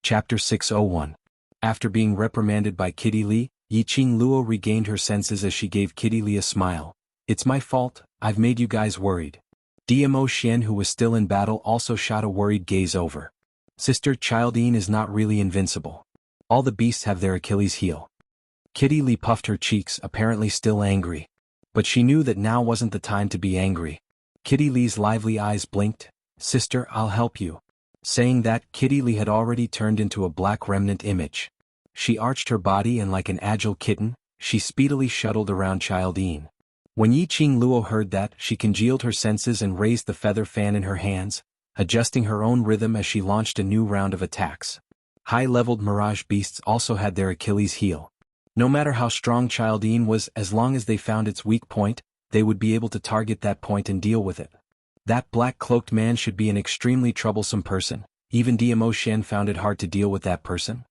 Chapter 601. After being reprimanded by Kitty Lee, Yiqing Luo regained her senses as she gave Kitty Lee a smile. "It's my fault, I've made you guys worried." Dmo Xian, who was still in battle, also shot a worried gaze over. "Sister, Childine is not really invincible. All the beasts have their Achilles heel." Kitty Lee puffed her cheeks, apparently still angry. But she knew that now wasn't the time to be angry. Kitty Lee's lively eyes blinked. "Sister, I'll help you." Saying that, Kitty Lee had already turned into a black remnant image. She arched her body and like an agile kitten, she speedily shuttled around Childine. When Yiqing Luo heard that, she congealed her senses and raised the feather fan in her hands, adjusting her own rhythm as she launched a new round of attacks. High-leveled mirage beasts also had their Achilles heel. No matter how strong Childine was, as long as they found its weak point, they would be able to target that point and deal with it. That black-cloaked man should be an extremely troublesome person. Even Dmo Xian found it hard to deal with that person.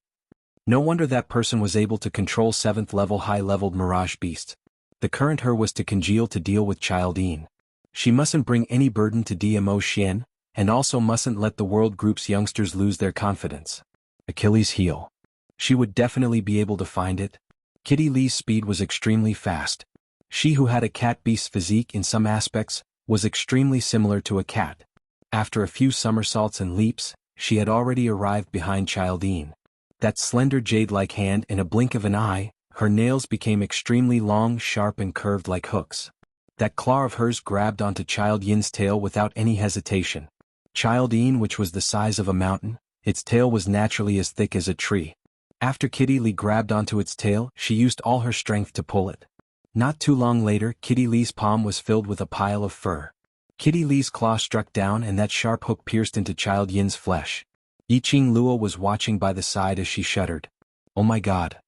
No wonder that person was able to control 7th-level high-leveled mirage beasts. The current her was to congeal to deal with Childine. She mustn't bring any burden to Dmo Xian, and also mustn't let the world group's youngsters lose their confidence. Achilles heel. She would definitely be able to find it. Kitty Lee's speed was extremely fast. She, who had a cat beast's physique in some aspects, was extremely similar to a cat. After a few somersaults and leaps, she had already arrived behind Childine. That slender jade-like hand, in a blink of an eye, her nails became extremely long, sharp and curved like hooks. That claw of hers grabbed onto Childin's tail without any hesitation. Childine, which was the size of a mountain, its tail was naturally as thick as a tree. After Kitty Lee grabbed onto its tail, she used all her strength to pull it. Not too long later, Kitty Lee's palm was filled with a pile of fur. Kitty Lee's claw struck down and that sharp hook pierced into Childin's flesh. Yiqing Luo was watching by the side as she shuddered. Oh my god.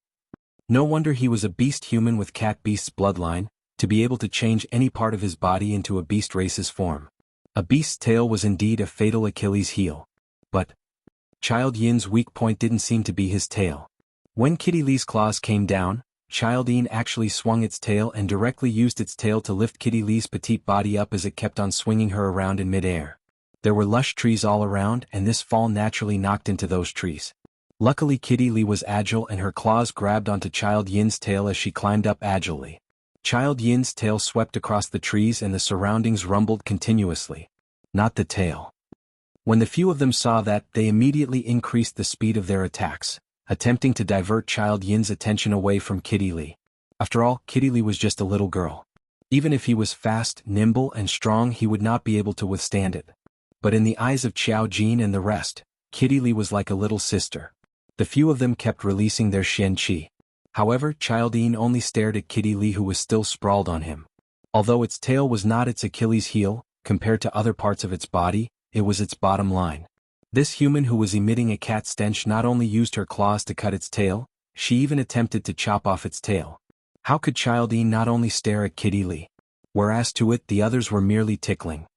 No wonder he was a beast human with cat beast's bloodline, to be able to change any part of his body into a beast race's form. A beast's tail was indeed a fatal Achilles heel. But Childin's weak point didn't seem to be his tail. When Kitty Lee's claws came down, Childine actually swung its tail and directly used its tail to lift Kitty Lee's petite body up as it kept on swinging her around in midair. There were lush trees all around, and this fall naturally knocked into those trees. Luckily, Kitty Lee was agile and her claws grabbed onto Childin's tail as she climbed up agilely. Childin's tail swept across the trees and the surroundings rumbled continuously. Not the tail. When the few of them saw that, they immediately increased the speed of their attacks, attempting to divert Childin's attention away from Kitty Lee. After all, Kitty Lee was just a little girl. Even if he was fast, nimble, and strong, he would not be able to withstand it. But in the eyes of Xiao Jin and the rest, Kitty Lee was like a little sister. The few of them kept releasing their xianxia. However, Childine only stared at Kitty Lee, who was still sprawled on him. Although its tail was not its Achilles heel, compared to other parts of its body, it was its bottom line. This human, who was emitting a cat stench, not only used her claws to cut its tail, she even attempted to chop off its tail. How could Childine not only stare at Kitty Lee? Whereas to it, the others were merely tickling.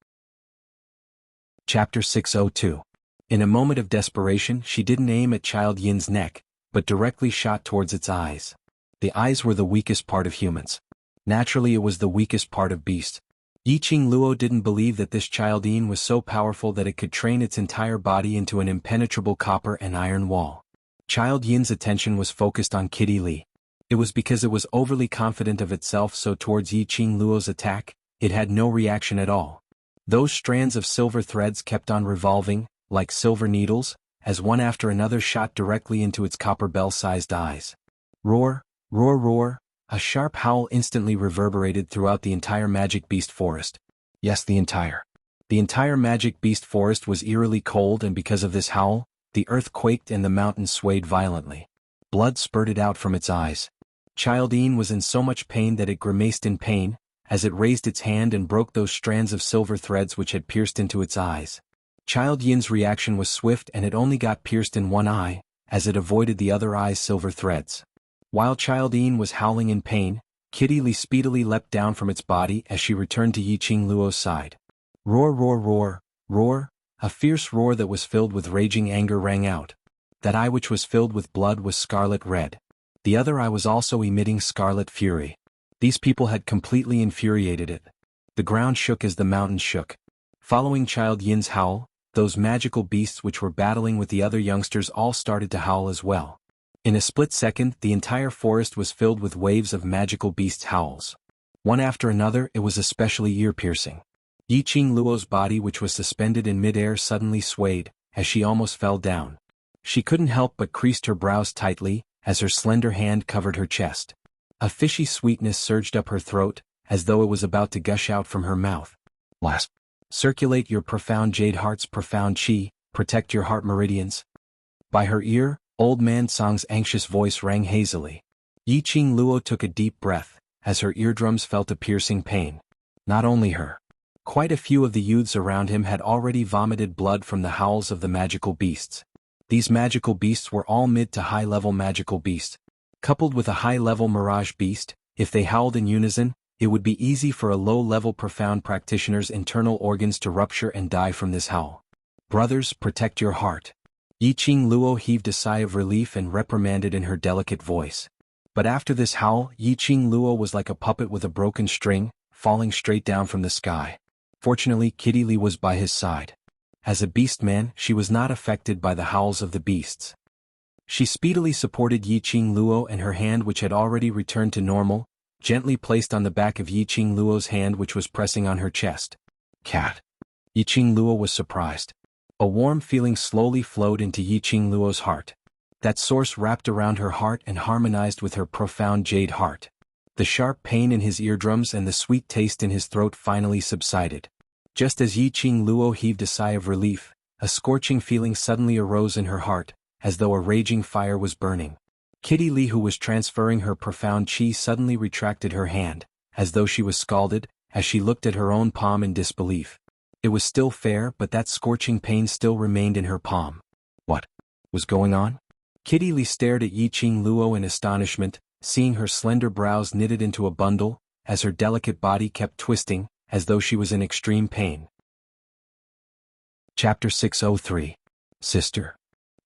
Chapter 602. In a moment of desperation, she didn't aim at Childin's neck, but directly shot towards its eyes. The eyes were the weakest part of humans. Naturally, it was the weakest part of beasts. Yiqing Luo didn't believe that this Childine was so powerful that it could train its entire body into an impenetrable copper and iron wall. Childin's attention was focused on Kitty Lee. It was because it was overly confident of itself, so towards Yiqing Luo's attack, it had no reaction at all. Those strands of silver threads kept on revolving, like silver needles, as one after another shot directly into its copper bell-sized eyes. Roar, roar, roar. A sharp howl instantly reverberated throughout the entire magic beast forest. Yes, the entire magic beast forest was eerily cold, and because of this howl, the earth quaked and the mountains swayed violently. Blood spurted out from its eyes. Childine was in so much pain that it grimaced in pain, as it raised its hand and broke those strands of silver threads which had pierced into its eyes. Childin's reaction was swift, and it only got pierced in one eye, as it avoided the other eye's silver threads. While Childine was howling in pain, Kitty Lee speedily leapt down from its body as she returned to Yiqing Luo's side. Roar, roar, roar, roar. A fierce roar that was filled with raging anger rang out. That eye, which was filled with blood, was scarlet red. The other eye was also emitting scarlet fury. These people had completely infuriated it. The ground shook as the mountains shook. Following Childin's howl, those magical beasts which were battling with the other youngsters all started to howl as well. In a split second, the entire forest was filled with waves of magical beasts' howls. One after another, it was especially ear-piercing. Yiqing Luo's body, which was suspended in midair, suddenly swayed, as she almost fell down. She couldn't help but creased her brows tightly, as her slender hand covered her chest. A fishy sweetness surged up her throat, as though it was about to gush out from her mouth. Last. Circulate your profound jade heart's profound chi, protect your heart meridians. By her ear, Old Man Song's anxious voice rang hazily. Yiqing Luo took a deep breath, as her eardrums felt a piercing pain. Not only her. Quite a few of the youths around him had already vomited blood from the howls of the magical beasts. These magical beasts were all mid to high-level magical beasts. Coupled with a high-level mirage beast, if they howled in unison, it would be easy for a low-level profound practitioner's internal organs to rupture and die from this howl. Brothers, protect your heart. Yiqing Luo heaved a sigh of relief and reprimanded in her delicate voice. But after this howl, Yiqing Luo was like a puppet with a broken string, falling straight down from the sky. Fortunately, Kitty Lee was by his side. As a beast man, she was not affected by the howls of the beasts. She speedily supported Yiqing Luo, and her hand, which had already returned to normal, gently placed on the back of Yiqing Luo's hand, which was pressing on her chest. Cat. Yiqing Luo was surprised. A warm feeling slowly flowed into Yiqing Luo's heart. That source wrapped around her heart and harmonized with her profound jade heart. The sharp pain in his eardrums and the sweet taste in his throat finally subsided. Just as Yiqing Luo heaved a sigh of relief, a scorching feeling suddenly arose in her heart, as though a raging fire was burning. Kitty Lee, who was transferring her profound chi, suddenly retracted her hand, as though she was scalded, as she looked at her own palm in disbelief. It was still fair, but that scorching pain still remained in her palm. What was going on? Kitty Lee stared at Yiqing Luo in astonishment, seeing her slender brows knitted into a bundle, as her delicate body kept twisting, as though she was in extreme pain. Chapter 603. Sister.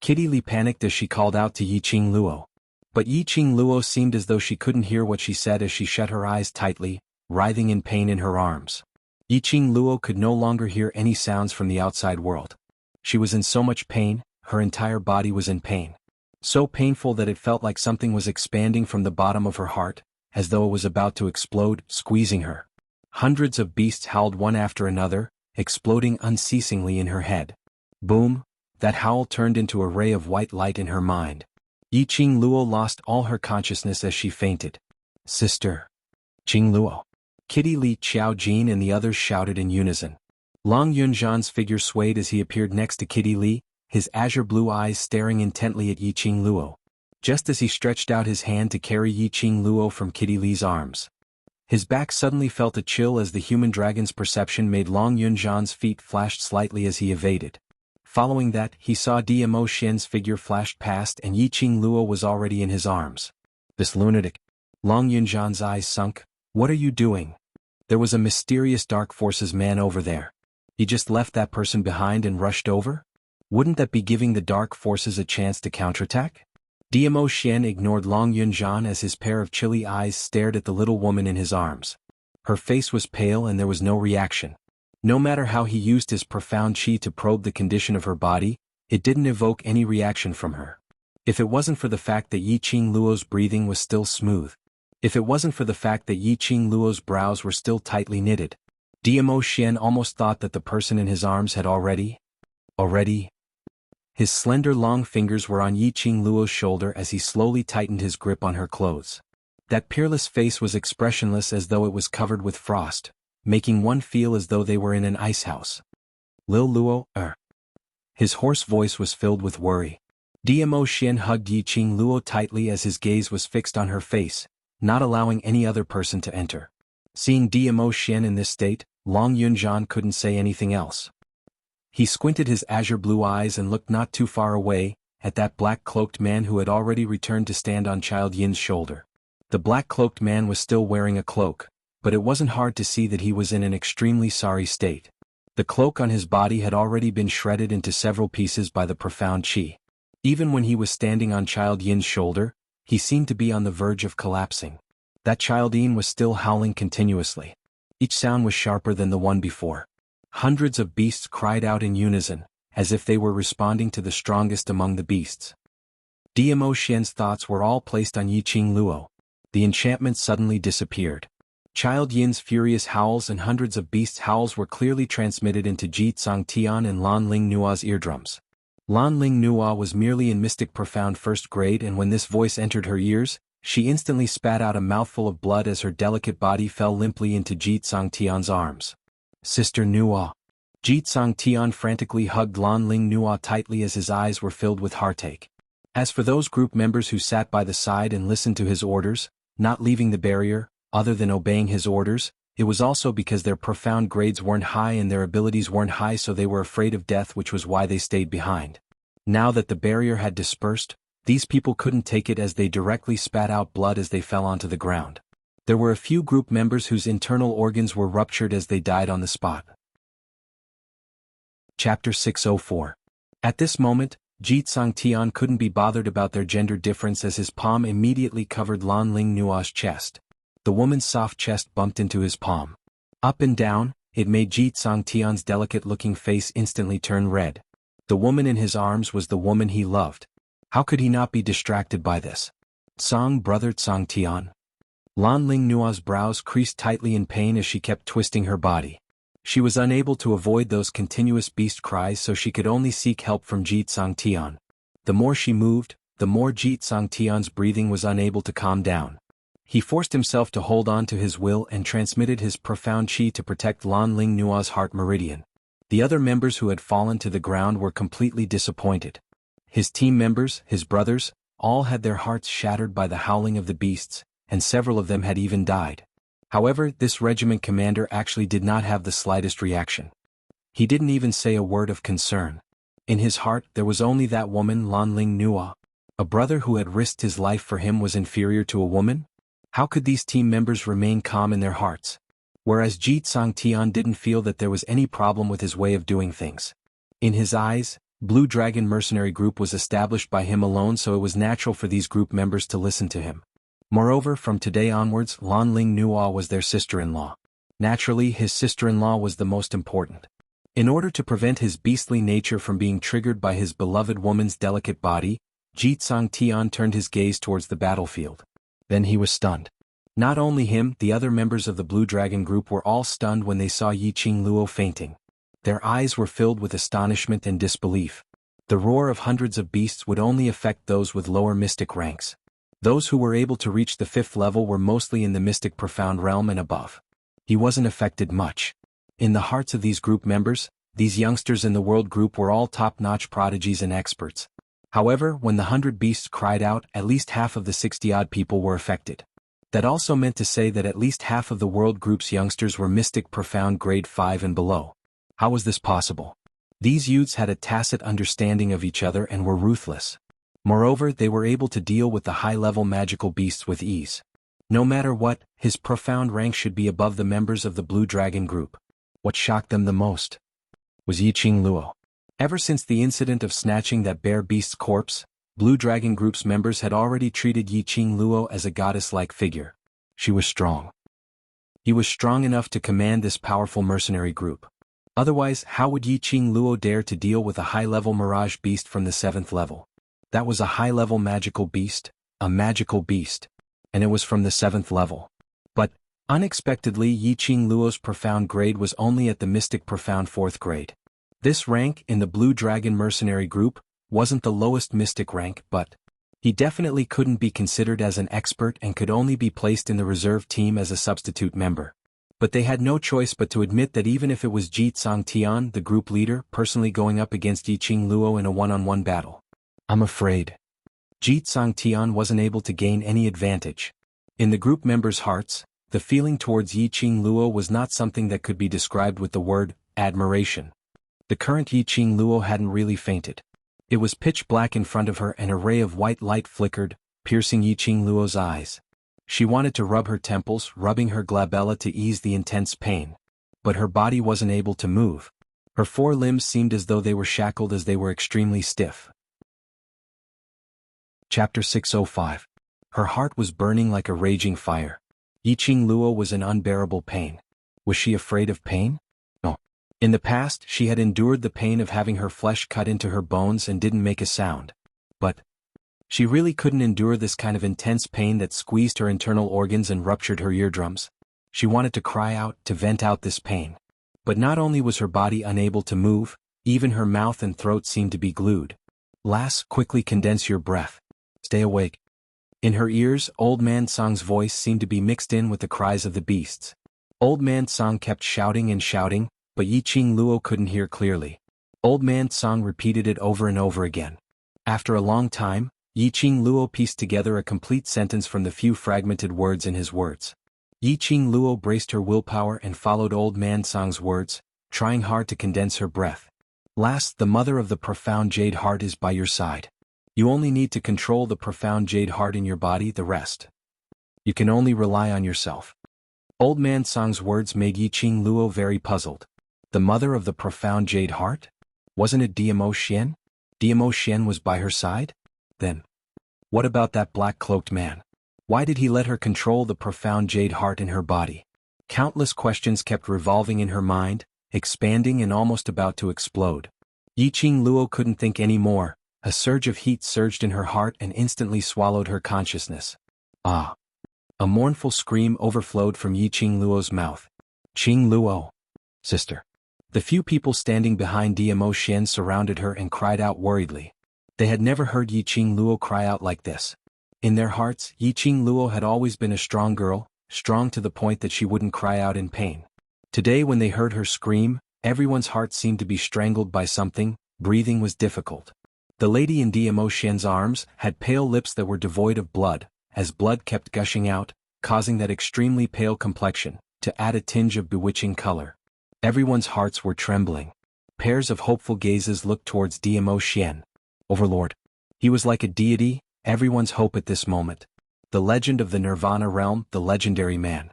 Kitty Lee panicked as she called out to Yiqing Luo. But Yiqing Luo seemed as though she couldn't hear what she said as she shut her eyes tightly, writhing in pain in her arms. Yiqing Luo could no longer hear any sounds from the outside world. She was in so much pain, her entire body was in pain. So painful that it felt like something was expanding from the bottom of her heart, as though it was about to explode, squeezing her. Hundreds of beasts howled one after another, exploding unceasingly in her head. Boom! That howl turned into a ray of white light in her mind. Yiqing Luo lost all her consciousness as she fainted. Sister. Qing Luo. Kitty Lee, Xiao Jin and the others shouted in unison. Long Yunzhan's figure swayed as he appeared next to Kitty Lee, his azure blue eyes staring intently at Yiqing Luo. Just as he stretched out his hand to carry Yiqing Luo from Kitty Lee's arms. His back suddenly felt a chill as the human dragon's perception made Long Yunzhan's feet flashed slightly as he evaded. Following that, he saw Dmo Xian's figure flashed past and Yiqing Luo was already in his arms. This lunatic. Long Yunzhan's eyes sunk. What are you doing? There was a mysterious dark forces man over there. He just left that person behind and rushed over? Wouldn't that be giving the dark forces a chance to counterattack? Dmo Xian ignored Long Yunzhan as his pair of chilly eyes stared at the little woman in his arms. Her face was pale and there was no reaction. No matter how he used his profound chi to probe the condition of her body, it didn't evoke any reaction from her. If it wasn't for the fact that Yiqing Luo's breathing was still smooth. If it wasn't for the fact that Yiqing Luo's brows were still tightly knitted. Dmo Xian almost thought that the person in his arms had already. His slender long fingers were on Yiqing Luo's shoulder as he slowly tightened his grip on her clothes. That peerless face was expressionless as though it was covered with frost, making one feel as though they were in an ice house. Lil Luo, His hoarse voice was filled with worry. Dmo Xian hugged Yiqing Luo tightly as his gaze was fixed on her face, not allowing any other person to enter. Seeing Dmo Xian in this state, Long Yunzhan couldn't say anything else. He squinted his azure blue eyes and looked not too far away, at that black-cloaked man who had already returned to stand on Child Yin's shoulder. The black-cloaked man was still wearing a cloak, but it wasn't hard to see that he was in an extremely sorry state. The cloak on his body had already been shredded into several pieces by the profound chi. Even when he was standing on Child Yin's shoulder, he seemed to be on the verge of collapsing. That Child Yin was still howling continuously. Each sound was sharper than the one before. Hundreds of beasts cried out in unison, as if they were responding to the strongest among the beasts. Dmo Xian's thoughts were all placed on Yiqing Luo. The enchantment suddenly disappeared. Child Yin's furious howls and hundreds of beasts' howls were clearly transmitted into Ji Tian and Lan Ling Nua's eardrums. Lan Ling Nua was merely in mystic profound first grade, and when this voice entered her ears, she instantly spat out a mouthful of blood as her delicate body fell limply into Ji Tian's arms. Sister Nua. Ji Tian frantically hugged Lan Ling Nua tightly as his eyes were filled with heartache. As for those group members who sat by the side and listened to his orders, not leaving the barrier, other than obeying his orders, it was also because their profound grades weren't high and their abilities weren't high, so they were afraid of death, which was why they stayed behind. Now that the barrier had dispersed, these people couldn't take it as they directly spat out blood as they fell onto the ground. There were a few group members whose internal organs were ruptured as they died on the spot. Chapter 604. At this moment, Ji Tian couldn't be bothered about their gender difference as his palm immediately covered Lan Ling Nua's chest. The woman's soft chest bumped into his palm. Up and down, it made Ji Tian's delicate-looking face instantly turn red. The woman in his arms was the woman he loved. How could he not be distracted by this? Tsang brother Tsang Tian. Lan Ling Nua's brows creased tightly in pain as she kept twisting her body. She was unable to avoid those continuous beast cries, so she could only seek help from Ji Tian. The more she moved, the more Ji Tian's breathing was unable to calm down. He forced himself to hold on to his will and transmitted his profound qi to protect Lan Ling Nua's heart meridian. The other members who had fallen to the ground were completely disappointed. His team members, his brothers, all had their hearts shattered by the howling of the beasts, and several of them had even died. However, this regiment commander actually did not have the slightest reaction. He didn't even say a word of concern. In his heart there was only that woman, Lan Ling Nua. A brother who had risked his life for him was inferior to a woman? How could these team members remain calm in their hearts? Whereas Ji Tian didn't feel that there was any problem with his way of doing things. In his eyes, Blue Dragon Mercenary Group was established by him alone, so it was natural for these group members to listen to him. Moreover, from today onwards, Lan Ling Nua was their sister-in-law. Naturally, his sister-in-law was the most important. In order to prevent his beastly nature from being triggered by his beloved woman's delicate body, Ji Tian turned his gaze towards the battlefield. Then he was stunned. Not only him, the other members of the Blue Dragon group were all stunned when they saw Yiqing Luo fainting. Their eyes were filled with astonishment and disbelief. The roar of hundreds of beasts would only affect those with lower mystic ranks. Those who were able to reach the 5th level were mostly in the mystic profound realm and above. He wasn't affected much. In the hearts of these group members, these youngsters in the world group were all top-notch prodigies and experts. However, when the 100 beasts cried out, at least half of the 60-odd people were affected. That also meant to say that at least half of the world group's youngsters were mystic profound grade 5 and below. How was this possible? These youths had a tacit understanding of each other and were ruthless. Moreover, they were able to deal with the high-level magical beasts with ease. No matter what, his profound rank should be above the members of the Blue Dragon group. What shocked them the most was Yiqing Luo. Ever since the incident of snatching that bear beast's corpse, Blue Dragon Group's members had already treated Yiqing Luo as a goddess-like figure. She was strong. He was strong enough to command this powerful mercenary group. Otherwise, how would Yiqing Luo dare to deal with a high-level mirage beast from the 7th level? That was a high-level magical beast, and it was from the 7th level. But, unexpectedly, Yiqing Luo's profound grade was only at the mystic profound 4th grade. This rank in the Blue Dragon Mercenary Group wasn't the lowest mystic rank, but he definitely couldn't be considered as an expert and could only be placed in the reserve team as a substitute member. But they had no choice but to admit that even if it was Ji Tian, the group leader, personally going up against Yiqing Luo in a one-on-one battle, I'm afraid Ji Tian wasn't able to gain any advantage. In the group members' hearts, the feeling towards Yiqing Luo was not something that could be described with the word admiration. The current Yiqing Luo hadn't really fainted. It was pitch black in front of her and a ray of white light flickered, piercing Yiqing Luo's eyes. She wanted to rub her temples, rubbing her glabella to ease the intense pain. But her body wasn't able to move. Her 4 limbs seemed as though they were shackled as they were extremely stiff. Chapter 605. Her heart was burning like a raging fire. Yiqing Luo was in unbearable pain. Was she afraid of pain? No. In the past, she had endured the pain of having her flesh cut into her bones and didn't make a sound. But she really couldn't endure this kind of intense pain that squeezed her internal organs and ruptured her eardrums. She wanted to cry out, to vent out this pain. But not only was her body unable to move, even her mouth and throat seemed to be glued. Lass, quickly condense your breath. Stay awake. In her ears, Old Man Song's voice seemed to be mixed in with the cries of the beasts. Old Man Song kept shouting and shouting, but Yiqing Luo couldn't hear clearly. Old Man Song repeated it over and over again. After a long time, Yiqing Luo pieced together a complete sentence from the few fragmented words in his words. Yiqing Luo braced her willpower and followed Old Man Song's words, trying hard to condense her breath. Last, the mother of the profound jade heart is by your side. You only need to control the profound jade heart in your body, the rest. You can only rely on yourself. Old Man Song's words made Yiqing Luo very puzzled. The mother of the profound jade heart? Wasn't it Diamo Xian? Diamo Xian was by her side? Then, what about that black-cloaked man? Why did he let her control the profound jade heart in her body? Countless questions kept revolving in her mind, expanding and almost about to explode. Yiqing Luo couldn't think any more. A surge of heat surged in her heart and instantly swallowed her consciousness. Ah! A mournful scream overflowed from Yiqing Luo's mouth. Qing Luo. Sister. The few people standing behind Diamo Xian surrounded her and cried out worriedly. They had never heard Yiqing Luo cry out like this. In their hearts, Yiqing Luo had always been a strong girl, strong to the point that she wouldn't cry out in pain. Today when they heard her scream, everyone's heart seemed to be strangled by something. Breathing was difficult. The lady in Diamo Xian's arms had pale lips that were devoid of blood, as blood kept gushing out, causing that extremely pale complexion to add a tinge of bewitching color. Everyone's hearts were trembling. Pairs of hopeful gazes looked towards Diamo Xian. Overlord. He was like a deity, everyone's hope at this moment. The legend of the Nirvana realm, the legendary man.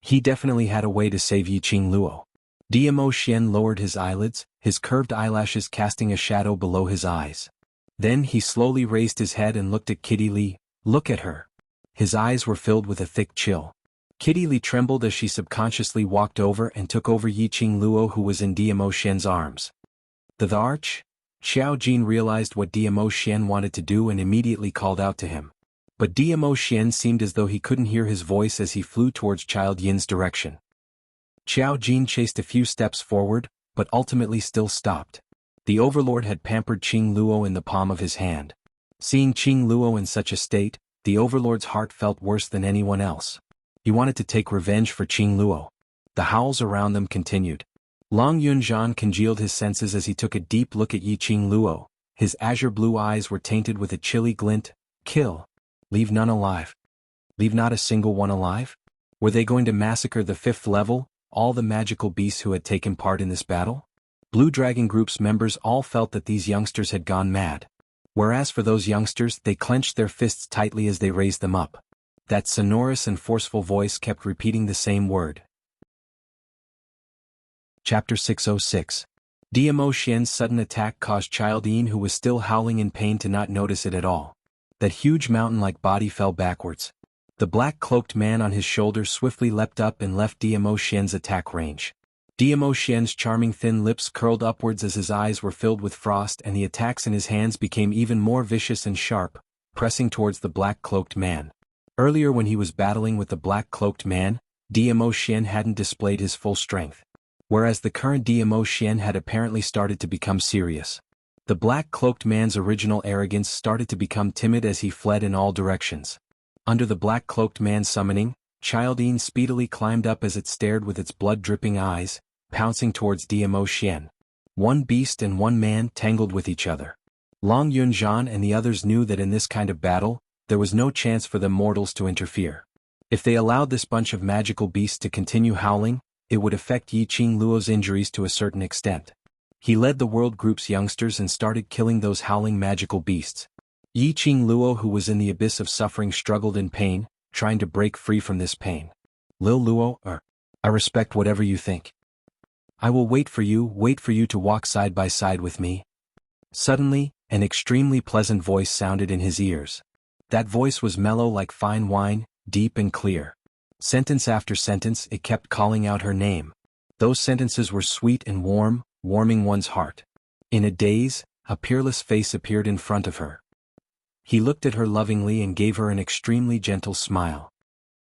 He definitely had a way to save Yiqing Luo. Diamo Xian lowered his eyelids, his curved eyelashes casting a shadow below his eyes. Then he slowly raised his head and looked at Kitty Li. Look at her. His eyes were filled with a thick chill. Kitty Li trembled as she subconsciously walked over and took over Yiqing Luo, who was in Diamo Xian's arms. The arch? Xiao Jin realized what Diamo Xian wanted to do and immediately called out to him. But Diamo Xian seemed as though he couldn't hear his voice as he flew towards Child Yin's direction. Xiao Jin chased a few steps forward, but ultimately still stopped. The overlord had pampered Qing Luo in the palm of his hand. Seeing Qing Luo in such a state, the overlord's heart felt worse than anyone else. He wanted to take revenge for Qing Luo. The howls around them continued. Long Yunzhan congealed his senses as he took a deep look at Yiqing Luo. His azure blue eyes were tainted with a chilly glint. Kill. Leave none alive. Leave not a single one alive? Were they going to massacre the 5th level, all the magical beasts who had taken part in this battle? Blue Dragon Group's members all felt that these youngsters had gone mad. Whereas for those youngsters, they clenched their fists tightly as they raised them up. That sonorous and forceful voice kept repeating the same word. Chapter 606. Diamo Xian's sudden attack caused Child Yin, who was still howling in pain, to not notice it at all. That huge mountain-like body fell backwards. The black-cloaked man on his shoulders swiftly leapt up and left Diamo Xian's attack range. Diamo Xian's charming thin lips curled upwards as his eyes were filled with frost, and the attacks in his hands became even more vicious and sharp, pressing towards the black-cloaked man. Earlier when he was battling with the black-cloaked man, Diamo Xian hadn't displayed his full strength. Whereas the current Diamo Xian had apparently started to become serious. The black-cloaked man's original arrogance started to become timid as he fled in all directions. Under the black-cloaked man's summoning, Child Yin speedily climbed up as it stared with its blood-dripping eyes, pouncing towards Diamo Xian. One beast and one man tangled with each other. Long Yunzhan and the others knew that in this kind of battle, there was no chance for them mortals to interfere. If they allowed this bunch of magical beasts to continue howling, it would affect Yiqing Luo's injuries to a certain extent. He led the world group's youngsters and started killing those howling magical beasts. Yiqing Luo, who was in the abyss of suffering, struggled in pain, trying to break free from this pain. Lil Luo, I respect whatever you think. I will wait for you to walk side by side with me. Suddenly, an extremely pleasant voice sounded in his ears. That voice was mellow like fine wine, deep and clear. Sentence after sentence it kept calling out her name. Those sentences were sweet and warm, warming one's heart. In a daze, a peerless face appeared in front of her. He looked at her lovingly and gave her an extremely gentle smile.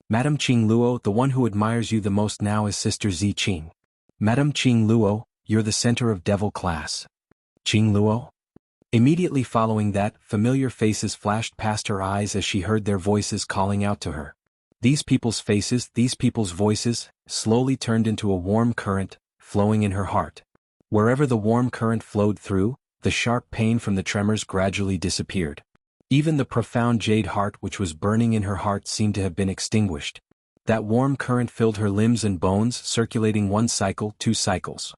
Madame Qing Luo, the one who admires you the most now is Sister Zi Qing. Madame Qing Luo, you're the center of devil class. Qing Luo? Immediately following that, familiar faces flashed past her eyes as she heard their voices calling out to her. These people's faces, these people's voices, slowly turned into a warm current, flowing in her heart. Wherever the warm current flowed through, the sharp pain from the tremors gradually disappeared. Even the profound jade heart which was burning in her heart seemed to have been extinguished. That warm current filled her limbs and bones, circulating 1 cycle, 2 cycles.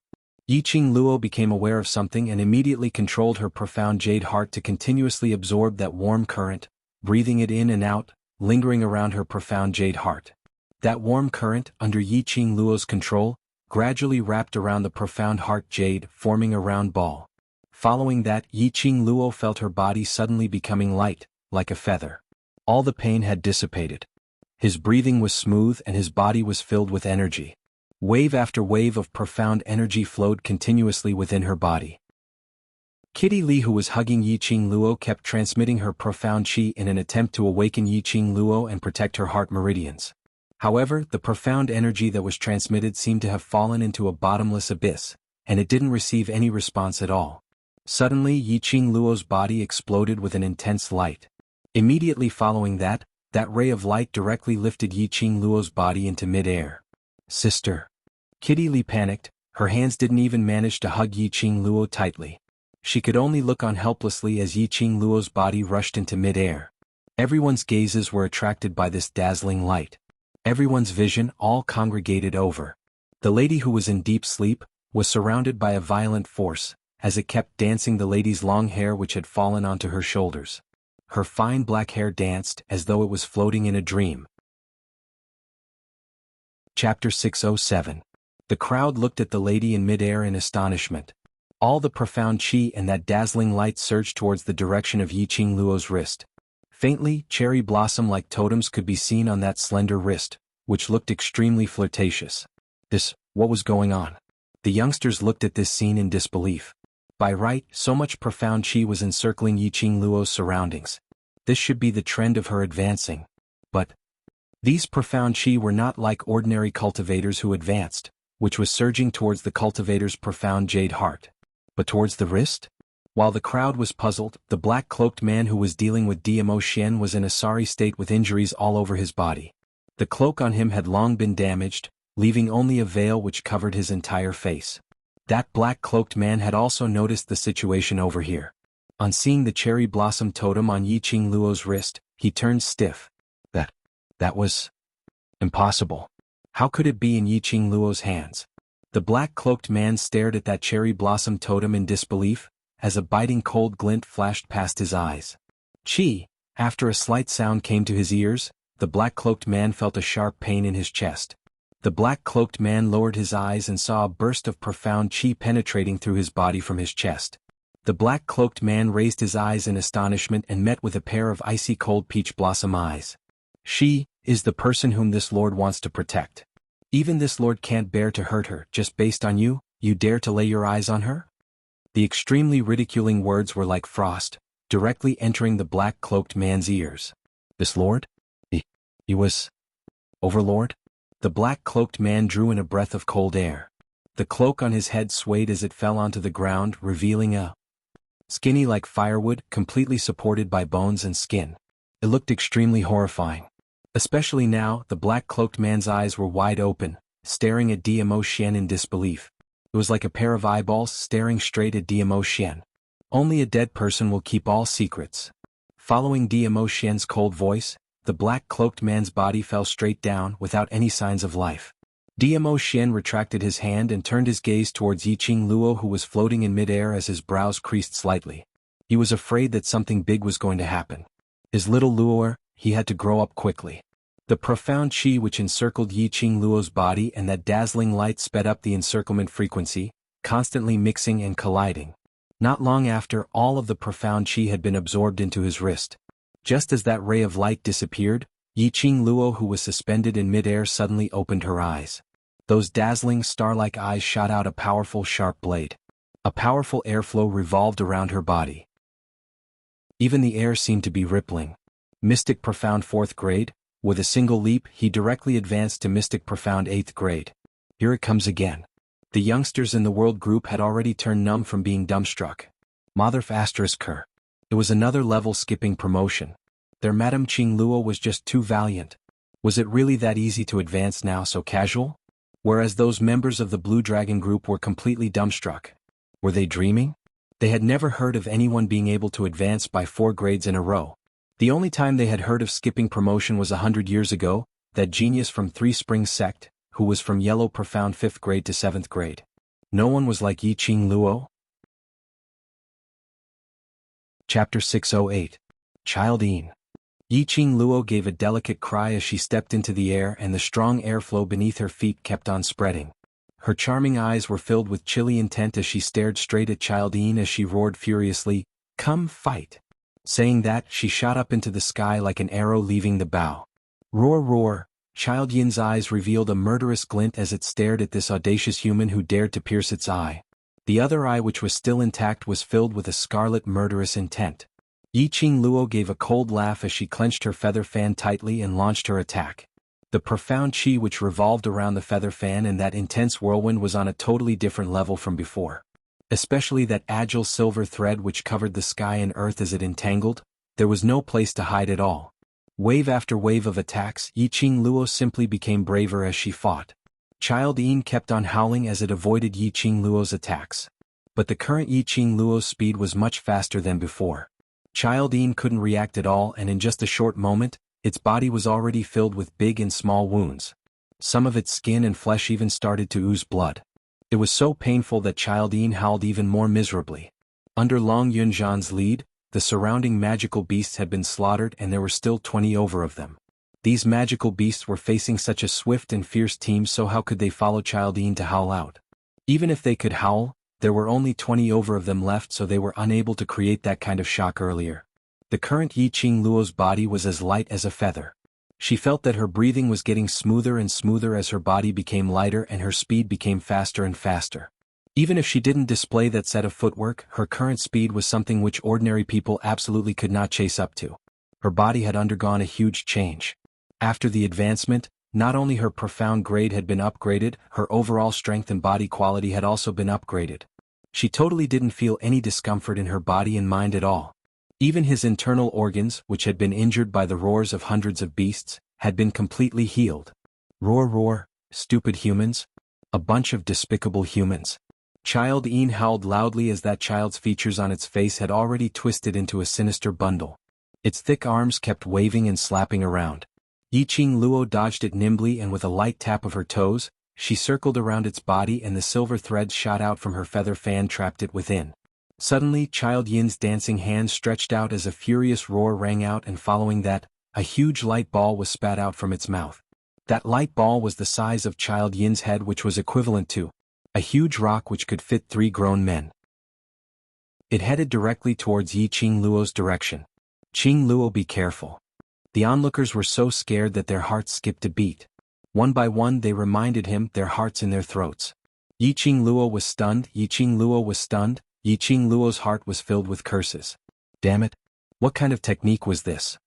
Yiqing Luo became aware of something and immediately controlled her profound jade heart to continuously absorb that warm current, breathing it in and out, lingering around her profound jade heart. That warm current, under Yiqing Luo's control, gradually wrapped around the profound heart jade, forming a round ball. Following that, Yiqing Luo felt her body suddenly becoming light, like a feather. All the pain had dissipated. His breathing was smooth and his body was filled with energy. Wave after wave of profound energy flowed continuously within her body. Kitty Li, who was hugging Yiqing Luo, kept transmitting her profound qi in an attempt to awaken Yiqing Luo and protect her heart meridians. However, the profound energy that was transmitted seemed to have fallen into a bottomless abyss, and it didn't receive any response at all. Suddenly, Yiqing Luo's body exploded with an intense light. Immediately following that ray of light directly lifted Yiqing Luo's body into mid-air. Sister. Kitty Li panicked, her hands didn't even manage to hug Yiqing Luo tightly. She could only look on helplessly as Yiqing Luo's body rushed into mid-air. Everyone's gazes were attracted by this dazzling light. Everyone's vision all congregated over. The lady who was in deep sleep was surrounded by a violent force, as it kept dancing the lady's long hair which had fallen onto her shoulders. Her fine black hair danced as though it was floating in a dream. Chapter 607. The crowd looked at the lady in mid-air in astonishment. All the profound qi and that dazzling light surged towards the direction of Yiqing Luo's wrist. Faintly, cherry blossom-like totems could be seen on that slender wrist, which looked extremely flirtatious. What was going on? The youngsters looked at this scene in disbelief. By right, so much profound qi was encircling Yiqing Luo's surroundings. This should be the trend of her advancing. But these profound qi were not like ordinary cultivators who advanced, which was surging towards the cultivator's profound jade heart, but towards the wrist? While the crowd was puzzled, the black-cloaked man who was dealing with Diamo Xian was in a sorry state with injuries all over his body. The cloak on him had long been damaged, leaving only a veil which covered his entire face. That black-cloaked man had also noticed the situation over here. On seeing the cherry blossom totem on Yiqing Luo's wrist, he turned stiff. That was impossible. How could it be in Yiqing Luo's hands? The black-cloaked man stared at that cherry blossom totem in disbelief, as a biting cold glint flashed past his eyes. Qi! After a slight sound came to his ears, the black-cloaked man felt a sharp pain in his chest. The black-cloaked man lowered his eyes and saw a burst of profound qi penetrating through his body from his chest. The black-cloaked man raised his eyes in astonishment and met with a pair of icy cold peach blossom eyes. She is the person whom this lord wants to protect. Even this lord can't bear to hurt her just based on you dare to lay your eyes on her? The extremely ridiculing words were like frost, directly entering the black-cloaked man's ears. This lord? He was Overlord? The black-cloaked man drew in a breath of cold air. The cloak on his head swayed as it fell onto the ground, revealing a skinny like firewood, completely supported by bones and skin. It looked extremely horrifying. Especially now, the black-cloaked man's eyes were wide open, staring at Diamo Xian in disbelief. It was like a pair of eyeballs staring straight at Diamo Xian. Only a dead person will keep all secrets. Following Diamo Xian's cold voice, the black-cloaked man's body fell straight down without any signs of life. Diamo Xian retracted his hand and turned his gaze towards Yiqing Luo, who was floating in midair as his brows creased slightly. He was afraid that something big was going to happen. His little Luoer, he had to grow up quickly. The profound qi which encircled Yiqing Luo's body and that dazzling light sped up the encirclement frequency, constantly mixing and colliding. Not long after, all of the profound qi had been absorbed into his wrist. Just as that ray of light disappeared, Yiqing Luo, who was suspended in midair, suddenly opened her eyes. Those dazzling star-like eyes shot out a powerful sharp blade. A powerful airflow revolved around her body. Even the air seemed to be rippling. Mystic Profound 4th grade, with a single leap he directly advanced to Mystic Profound 8th grade. Here it comes again. The youngsters in the world group had already turned numb from being dumbstruck. Mother****. It was another level skipping promotion. Their Madame Qing Luo was just too valiant. Was it really that easy to advance now so casual? Whereas those members of the Blue Dragon group were completely dumbstruck. Were they dreaming? They had never heard of anyone being able to advance by 4 grades in a row. The only time they had heard of skipping promotion was 100 years ago, that genius from Three Springs sect, who was from Yellow Profound 5th grade to 7th grade. No one was like Yi Qing Luo. Chapter 608. Child Yin. Yi Qing Luo gave a delicate cry as she stepped into the air, and the strong airflow beneath her feet kept on spreading. Her charming eyes were filled with chilly intent as she stared straight at Child Yin as she roared furiously, "Come fight!" Saying that, she shot up into the sky like an arrow leaving the bow. Roar, roar! Child Yin's eyes revealed a murderous glint as it stared at this audacious human who dared to pierce its eye. The other eye, which was still intact, was filled with a scarlet murderous intent. Yi Qing Luo gave a cold laugh as she clenched her feather fan tightly and launched her attack. The profound chi which revolved around the feather fan and that intense whirlwind was on a totally different level from before. Especially that agile silver thread which covered the sky and earth as it entangled, there was no place to hide at all. Wave after wave of attacks, Yi Qing Luo simply became braver as she fought. Child Yin kept on howling as it avoided Yi Qing Luo's attacks. But the current Yi Qing Luo's speed was much faster than before. Child Yin couldn't react at all, and in just a short moment, its body was already filled with big and small wounds. Some of its skin and flesh even started to ooze blood. It was so painful that Child Yin howled even more miserably. Under Long Yunzhan's lead, the surrounding magical beasts had been slaughtered, and there were still 20 over of them. These magical beasts were facing such a swift and fierce team, so how could they follow Child Yin to howl out? Even if they could howl, there were only 20 over of them left, so they were unable to create that kind of shock earlier. The current Yi Qing Luo's body was as light as a feather. She felt that her breathing was getting smoother and smoother as her body became lighter and her speed became faster and faster. Even if she didn't display that set of footwork, her current speed was something which ordinary people absolutely could not chase up to. Her body had undergone a huge change. After the advancement, not only her profound grade had been upgraded, her overall strength and body quality had also been upgraded. She totally didn't feel any discomfort in her body and mind at all. Even his internal organs, which had been injured by the roars of hundreds of beasts, had been completely healed. Roar, roar, stupid humans! A bunch of despicable humans. Child Yin howled loudly as that child's features on its face had already twisted into a sinister bundle. Its thick arms kept waving and slapping around. Yi Qing Luo dodged it nimbly, and with a light tap of her toes, she circled around its body, and the silver threads shot out from her feather fan trapped it within. Suddenly, Child Yin's dancing hands stretched out as a furious roar rang out, and following that, a huge light ball was spat out from its mouth. That light ball was the size of Child Yin's head, which was equivalent to a huge rock which could fit 3 grown men. It headed directly towards Yi Qing Luo's direction. Qing Luo, be careful. The onlookers were so scared that their hearts skipped a beat. One by one they reminded him, their hearts in their throats. Yi Qing Luo was stunned, Yi Qing Luo was stunned, Yi Qing Luo's heart was filled with curses. Damn it! What kind of technique was this?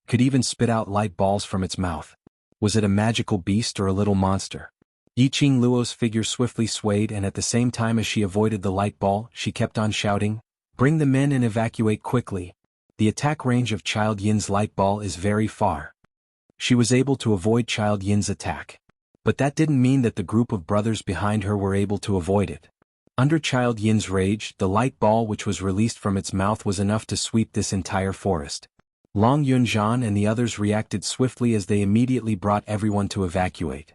Could even spit out light balls from its mouth. Was it a magical beast or a little monster? Yi Qing Luo's figure swiftly swayed, and at the same time as she avoided the light ball, she kept on shouting, "Bring the men and evacuate quickly. The attack range of Child Yin's light ball is very far." She was able to avoid Child Yin's attack. But that didn't mean that the group of brothers behind her were able to avoid it. Under Child Yin's rage, the light ball which was released from its mouth was enough to sweep this entire forest. Long Yunzhan and the others reacted swiftly as they immediately brought everyone to evacuate.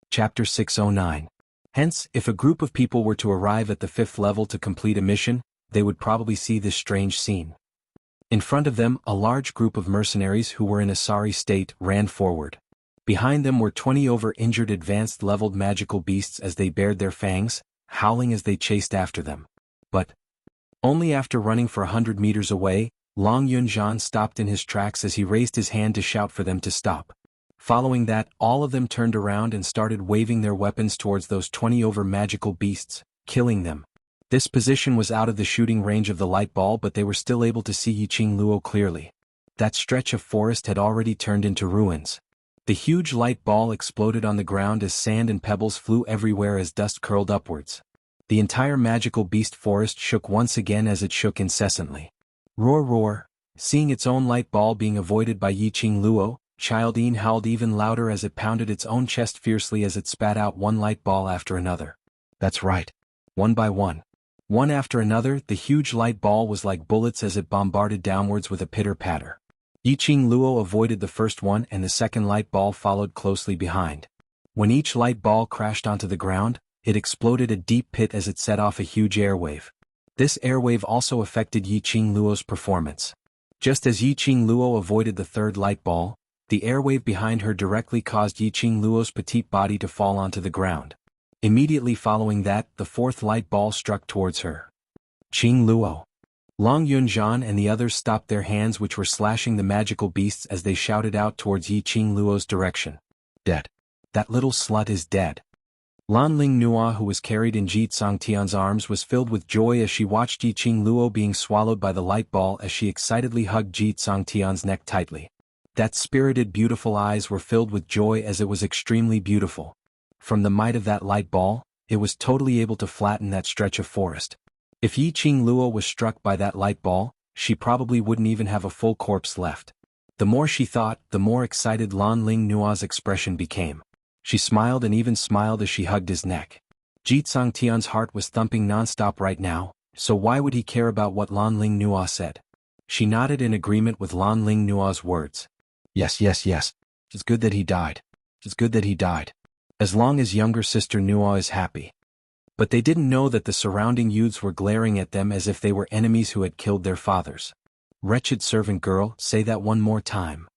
Chapter 609. Hence, if a group of people were to arrive at the 5th level to complete a mission, they would probably see this strange scene. In front of them, a large group of mercenaries who were in a sorry state ran forward. Behind them were 20 over injured advanced leveled magical beasts as they bared their fangs, howling as they chased after them. But only after running for 100 meters away, Long Yunzhan stopped in his tracks as he raised his hand to shout for them to stop. Following that, all of them turned around and started waving their weapons towards those 20 over magical beasts, killing them. This position was out of the shooting range of the light ball, but they were still able to see Yiqing Luo clearly. That stretch of forest had already turned into ruins. The huge light ball exploded on the ground as sand and pebbles flew everywhere as dust curled upwards. The entire magical beast forest shook once again as it shook incessantly. Roar roar! Seeing its own light ball being avoided by Yiqing Luo, Childine howled even louder as it pounded its own chest fiercely as it spat out one light ball after another. That's right. One by one. One after another, the huge light ball was like bullets as it bombarded downwards with a pitter-patter. Yiqing Luo avoided the first one and the second light ball followed closely behind. When each light ball crashed onto the ground, it exploded a deep pit as it set off a huge airwave. This airwave also affected Yiqing Luo's performance. Just as Yiqing Luo avoided the third light ball, the airwave behind her directly caused Yiqing Luo's petite body to fall onto the ground. Immediately following that, the fourth light ball struck towards her. Qing Luo. Long Yunzhan and the others stopped their hands which were slashing the magical beasts as they shouted out towards Yiqing Luo's direction. Dead. That little slut is dead. Lan Ling Nua, who was carried in Ji Tsangtian's arms, was filled with joy as she watched Yiqing Luo being swallowed by the light ball as she excitedly hugged Ji Tsangtian's neck tightly. That spirited beautiful eyes were filled with joy as it was extremely beautiful. From the might of that light ball, it was totally able to flatten that stretch of forest. If Yiqing Luo was struck by that light ball, she probably wouldn't even have a full corpse left. The more she thought, the more excited Lan Ling Nua's expression became. She smiled and even smiled as she hugged his neck. Ji Tsangtian's heart was thumping non-stop right now, so why would he care about what Lan Ling Nua said? She nodded in agreement with Lan Ling Nua's words. Yes. It's good that he died. It's good that he died. As long as younger sister Nua is happy. But they didn't know that the surrounding youths were glaring at them as if they were enemies who had killed their fathers. Wretched servant girl, say that one more time.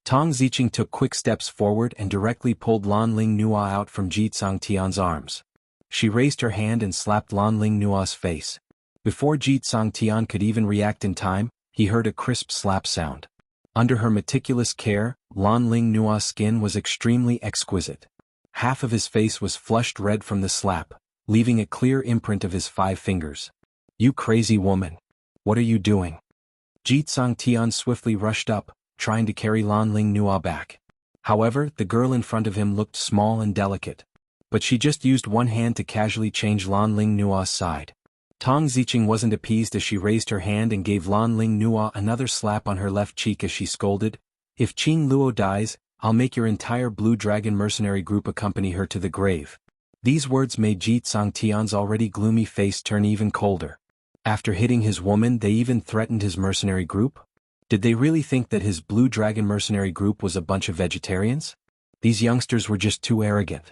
Tong Ziqing took quick steps forward and directly pulled Lan Ling Nua out from Ji Tsangtian's arms. She raised her hand and slapped Lan Ling Nua's face. Before Ji Tsangtian could even react in time, he heard a crisp slap sound. Under her meticulous care, Lan Ling Nua's skin was extremely exquisite. Half of his face was flushed red from the slap, leaving a clear imprint of his 5 fingers. You crazy woman! What are you doing? Ji Tsangtian swiftly rushed up, trying to carry Lan Ling Nua back. However, the girl in front of him looked small and delicate. But she just used one hand to casually change Lan Ling Nua's side. Tong Ziqing wasn't appeased as she raised her hand and gave Lan Ling Nua another slap on her left cheek as she scolded, If Qing Luo dies, I'll make your entire Blue Dragon mercenary group accompany her to the grave. These words made Ji Tsangtian's already gloomy face turn even colder. After hitting his woman, they even threatened his mercenary group? Did they really think that his Blue Dragon mercenary group was a bunch of vegetarians? These youngsters were just too arrogant.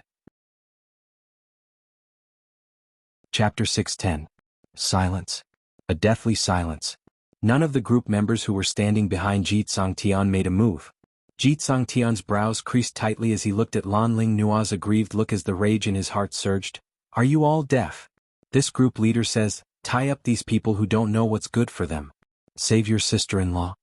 Chapter 610. Silence. A deathly silence. None of the group members who were standing behind Ji Tsangtian made a move. Ji Tsangtian's brows creased tightly as he looked at Lan Ling Nua's aggrieved look as the rage in his heart surged. Are you all deaf? This group leader says, tie up these people who don't know what's good for them. Save your sister-in-law.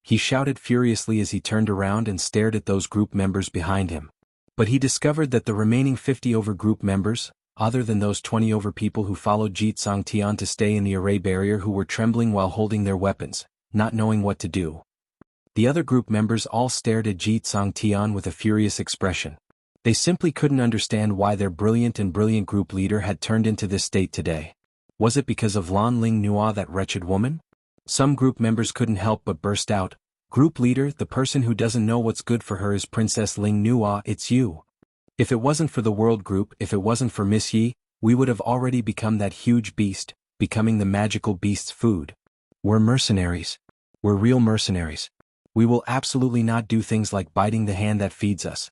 He shouted furiously as he turned around and stared at those group members behind him. But he discovered that the remaining 50 over group members, other than those 20 over people who followed Ji Tsangtian to stay in the array barrier, who were trembling while holding their weapons, not knowing what to do. The other group members all stared at Ji Tsangtian with a furious expression. They simply couldn't understand why their brilliant group leader had turned into this state today. Was it because of Lan Ling Nua, that wretched woman? Some group members couldn't help but burst out, Group leader, the person who doesn't know what's good for her is Princess Ling Nua, it's you. If it wasn't for the world group, if it wasn't for Miss Yi, we would have already become that huge beast, becoming the magical beast's food. We're mercenaries. We're real mercenaries. We will absolutely not do things like biting the hand that feeds us.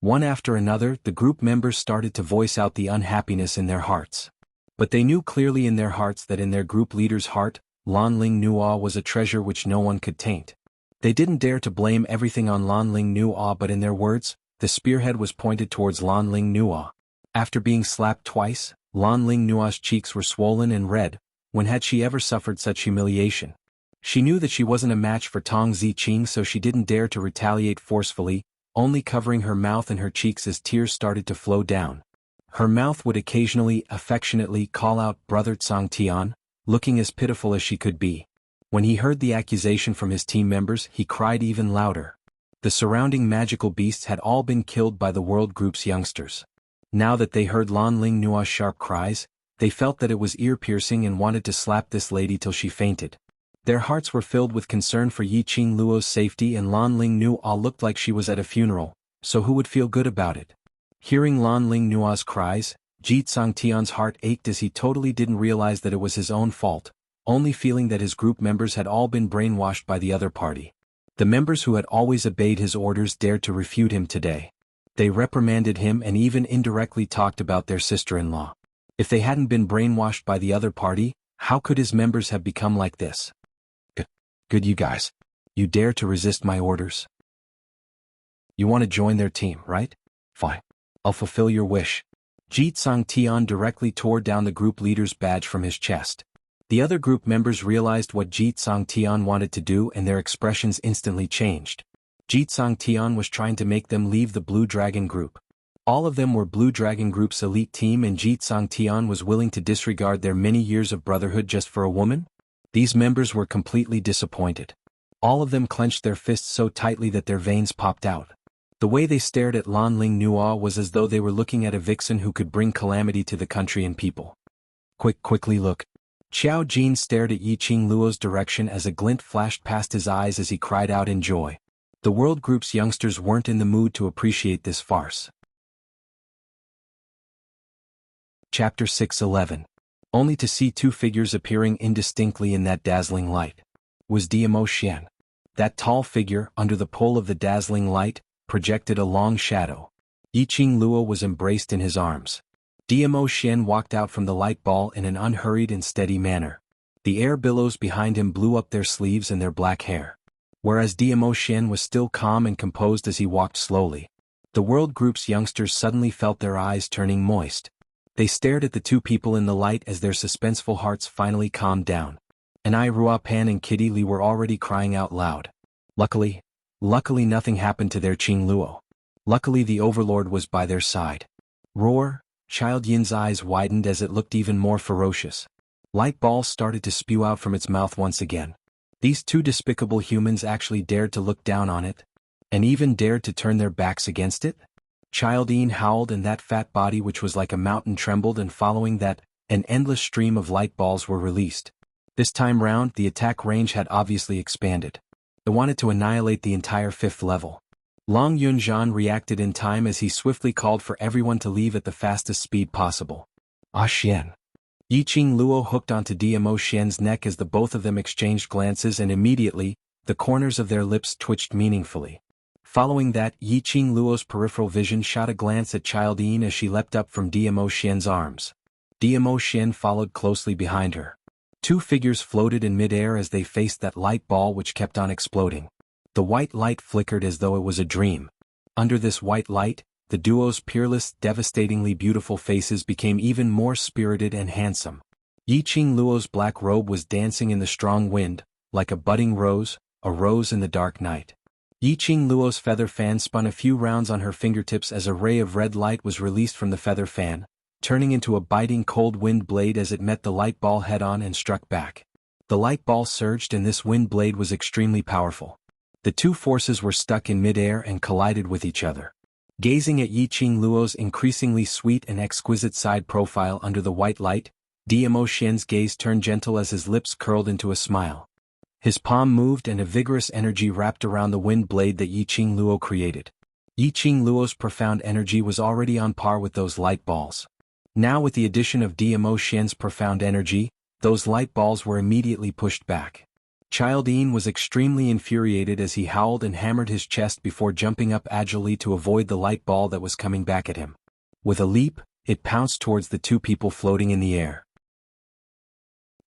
One after another, the group members started to voice out the unhappiness in their hearts. But they knew clearly in their hearts that in their group leader's heart, Lan Ling Nua was a treasure which no one could taint. They didn't dare to blame everything on Lan Ling Nua, but in their words, the spearhead was pointed towards Lan Ling Nua. After being slapped twice, Lan Ling Nua's cheeks were swollen and red. When had she ever suffered such humiliation? She knew that she wasn't a match for Tong Ziqing, so she didn't dare to retaliate forcefully, only covering her mouth and her cheeks as tears started to flow down. Her mouth would occasionally, affectionately call out "Brother Tsangtian," looking as pitiful as she could be. When he heard the accusation from his team members, he cried even louder. The surrounding magical beasts had all been killed by the world group's youngsters. Now that they heard Lan Ling Nua's sharp cries, they felt that it was ear-piercing and wanted to slap this lady till she fainted. Their hearts were filled with concern for Yiqing Luo's safety, and Lan Ling Nua looked like she was at a funeral, so who would feel good about it? Hearing Lan Ling Nua's cries, Ji Tsangtian's heart ached as he totally didn't realize that it was his own fault, only feeling that his group members had all been brainwashed by the other party. The members who had always obeyed his orders dared to refute him today. They reprimanded him and even indirectly talked about their sister-in-law. If they hadn't been brainwashed by the other party, how could his members have become like this? Good, you guys. You dare to resist my orders? You want to join their team, right? Fine. I'll fulfill your wish. Ji Tsangtian directly tore down the group leader's badge from his chest. The other group members realized what Ji Tsangtian wanted to do, and their expressions instantly changed. Ji Tsangtian was trying to make them leave the Blue Dragon group. All of them were Blue Dragon group's elite team, and Ji Tsangtian was willing to disregard their many years of brotherhood just for a woman? These members were completely disappointed. All of them clenched their fists so tightly that their veins popped out. The way they stared at Lan Ling Nua was as though they were looking at a vixen who could bring calamity to the country and people. Quickly look. Xiao Jin stared at Yiqing Luo's direction as a glint flashed past his eyes as he cried out in joy. The world group's youngsters weren't in the mood to appreciate this farce. Chapter 6:11. Only to see two figures appearing indistinctly in that dazzling light. Was Diamo Xian. That tall figure, under the pull of the dazzling light, projected a long shadow. Yiqing Luo was embraced in his arms. Diamo Xian walked out from the light ball in an unhurried and steady manner. The air billows behind him blew up their sleeves and their black hair. Whereas Diamo Xian was still calm and composed as he walked slowly, the world group's youngsters suddenly felt their eyes turning moist. They stared at the two people in the light as their suspenseful hearts finally calmed down. And Ruapan and Kitty Li were already crying out loud. Luckily nothing happened to their Qing Luo. Luckily the Overlord was by their side. Roar! Child Yin's eyes widened as it looked even more ferocious. Light balls started to spew out from its mouth once again. These two despicable humans actually dared to look down on it? And even dared to turn their backs against it? Child Yin howled, and that fat body which was like a mountain trembled, and following that, an endless stream of light balls were released. This time round, the attack range had obviously expanded. It wanted to annihilate the entire 5th level. Long Yunzhan reacted in time as he swiftly called for everyone to leave at the fastest speed possible. Ah Xian. Yiqing Luo hooked onto Diamo Xian's neck as the both of them exchanged glances, and immediately, the corners of their lips twitched meaningfully. Following that, Yiqing Luo's peripheral vision shot a glance at Child Yin as she leapt up from Diamo Xian's arms. Diamo Xian followed closely behind her. Two figures floated in midair as they faced that light ball which kept on exploding. The white light flickered as though it was a dream. Under this white light, the duo's peerless, devastatingly beautiful faces became even more spirited and handsome. Yiqing Luo's black robe was dancing in the strong wind, like a budding rose, a rose in the dark night. Yiqing Luo's feather fan spun a few rounds on her fingertips as a ray of red light was released from the feather fan, turning into a biting cold wind blade as it met the light ball head-on and struck back. The light ball surged, and this wind blade was extremely powerful. The two forces were stuck in midair and collided with each other. Gazing at Yiqing Luo's increasingly sweet and exquisite side profile under the white light, Diamo Xian's gaze turned gentle as his lips curled into a smile. His palm moved, and a vigorous energy wrapped around the wind blade that Yiqing Luo created. Yiqing Luo's profound energy was already on par with those light balls. Now, with the addition of Diamo Xian's profound energy, those light balls were immediately pushed back. Child Yin was extremely infuriated as he howled and hammered his chest before jumping up agilely to avoid the light ball that was coming back at him. With a leap, it pounced towards the two people floating in the air.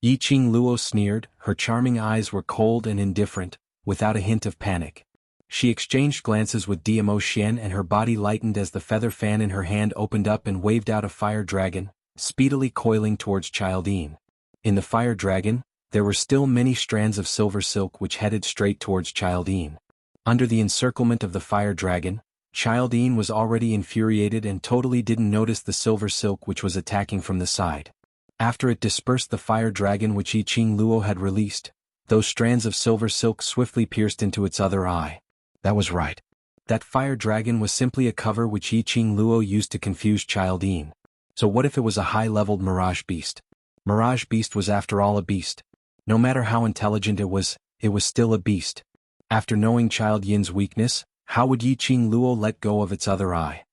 Yiqing Luo sneered, her charming eyes were cold and indifferent, without a hint of panic. She exchanged glances with Diamo Xian, and her body lightened as the feather fan in her hand opened up and waved out a fire dragon, speedily coiling towards Child Yin. In the fire dragon, there were still many strands of silver silk which headed straight towards Childine. Under the encirclement of the fire dragon, Childine was already infuriated and totally didn't notice the silver silk which was attacking from the side. After it dispersed the fire dragon which Yiqing Luo had released, those strands of silver silk swiftly pierced into its other eye. That was right. That fire dragon was simply a cover which Yiqing Luo used to confuse Childine. So what if it was a high-leveled mirage beast? Mirage beast was after all a beast. No matter how intelligent it was still a beast. After knowing Childin's weakness, how would Yiqing Luo let go of its other eye?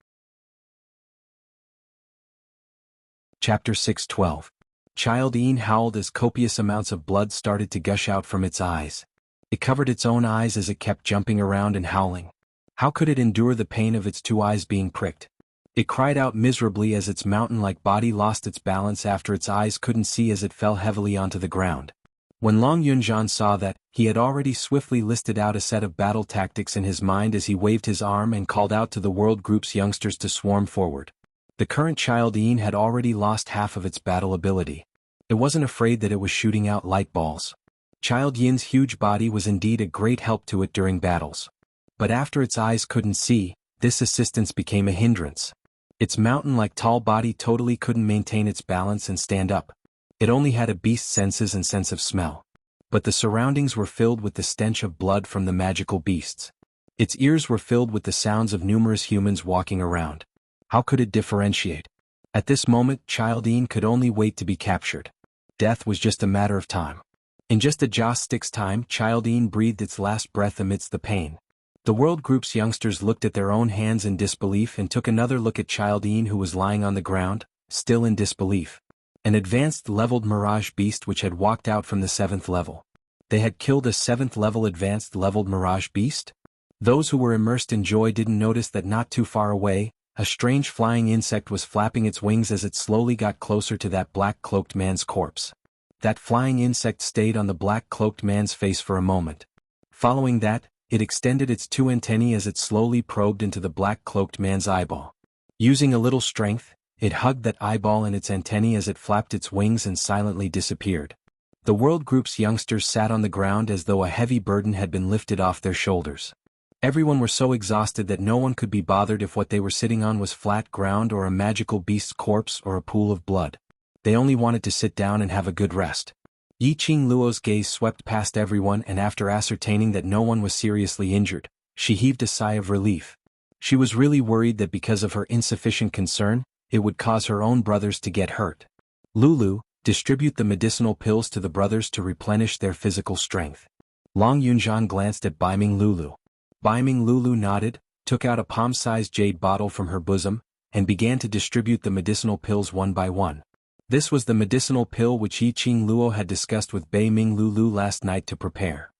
Chapter 6:12. Childine howled as copious amounts of blood started to gush out from its eyes. It covered its own eyes as it kept jumping around and howling. How could it endure the pain of its two eyes being pricked? It cried out miserably as its mountain-like body lost its balance after its eyes couldn't see as it fell heavily onto the ground. When Long Yunzhan saw that, he had already swiftly listed out a set of battle tactics in his mind as he waved his arm and called out to the world group's youngsters to swarm forward. The current Childine had already lost half of its battle ability. It wasn't afraid that it was shooting out light balls. Childin's huge body was indeed a great help to it during battles. But after its eyes couldn't see, this assistance became a hindrance. Its mountain-like tall body totally couldn't maintain its balance and stand up. It only had a beast's senses and sense of smell. But the surroundings were filled with the stench of blood from the magical beasts. Its ears were filled with the sounds of numerous humans walking around. How could it differentiate? At this moment, Childine could only wait to be captured. Death was just a matter of time. In just a joss-stick's time, Childine breathed its last breath amidst the pain. The world group's youngsters looked at their own hands in disbelief and took another look at Childine, who was lying on the ground, still in disbelief. An advanced leveled mirage beast which had walked out from the 7th level. They had killed a 7th level advanced leveled mirage beast? Those who were immersed in joy didn't notice that not too far away, a strange flying insect was flapping its wings as it slowly got closer to that black-cloaked man's corpse. That flying insect stayed on the black-cloaked man's face for a moment. Following that, it extended its two antennae as it slowly probed into the black-cloaked man's eyeball. Using a little strength, it hugged that eyeball and its antennae as it flapped its wings and silently disappeared. The world group's youngsters sat on the ground as though a heavy burden had been lifted off their shoulders. Everyone were so exhausted that no one could be bothered if what they were sitting on was flat ground or a magical beast's corpse or a pool of blood. They only wanted to sit down and have a good rest. Yiqing Luo's gaze swept past everyone, and after ascertaining that no one was seriously injured, she heaved a sigh of relief. She was really worried that because of her insufficient concern, it would cause her own brothers to get hurt. Lulu, distribute the medicinal pills to the brothers to replenish their physical strength. Long Yunzhan glanced at Baiming Lulu. Baiming Lulu nodded, took out a palm-sized jade bottle from her bosom, and began to distribute the medicinal pills one by one. This was the medicinal pill which Yiqing Luo had discussed with Baiming Lulu last night to prepare.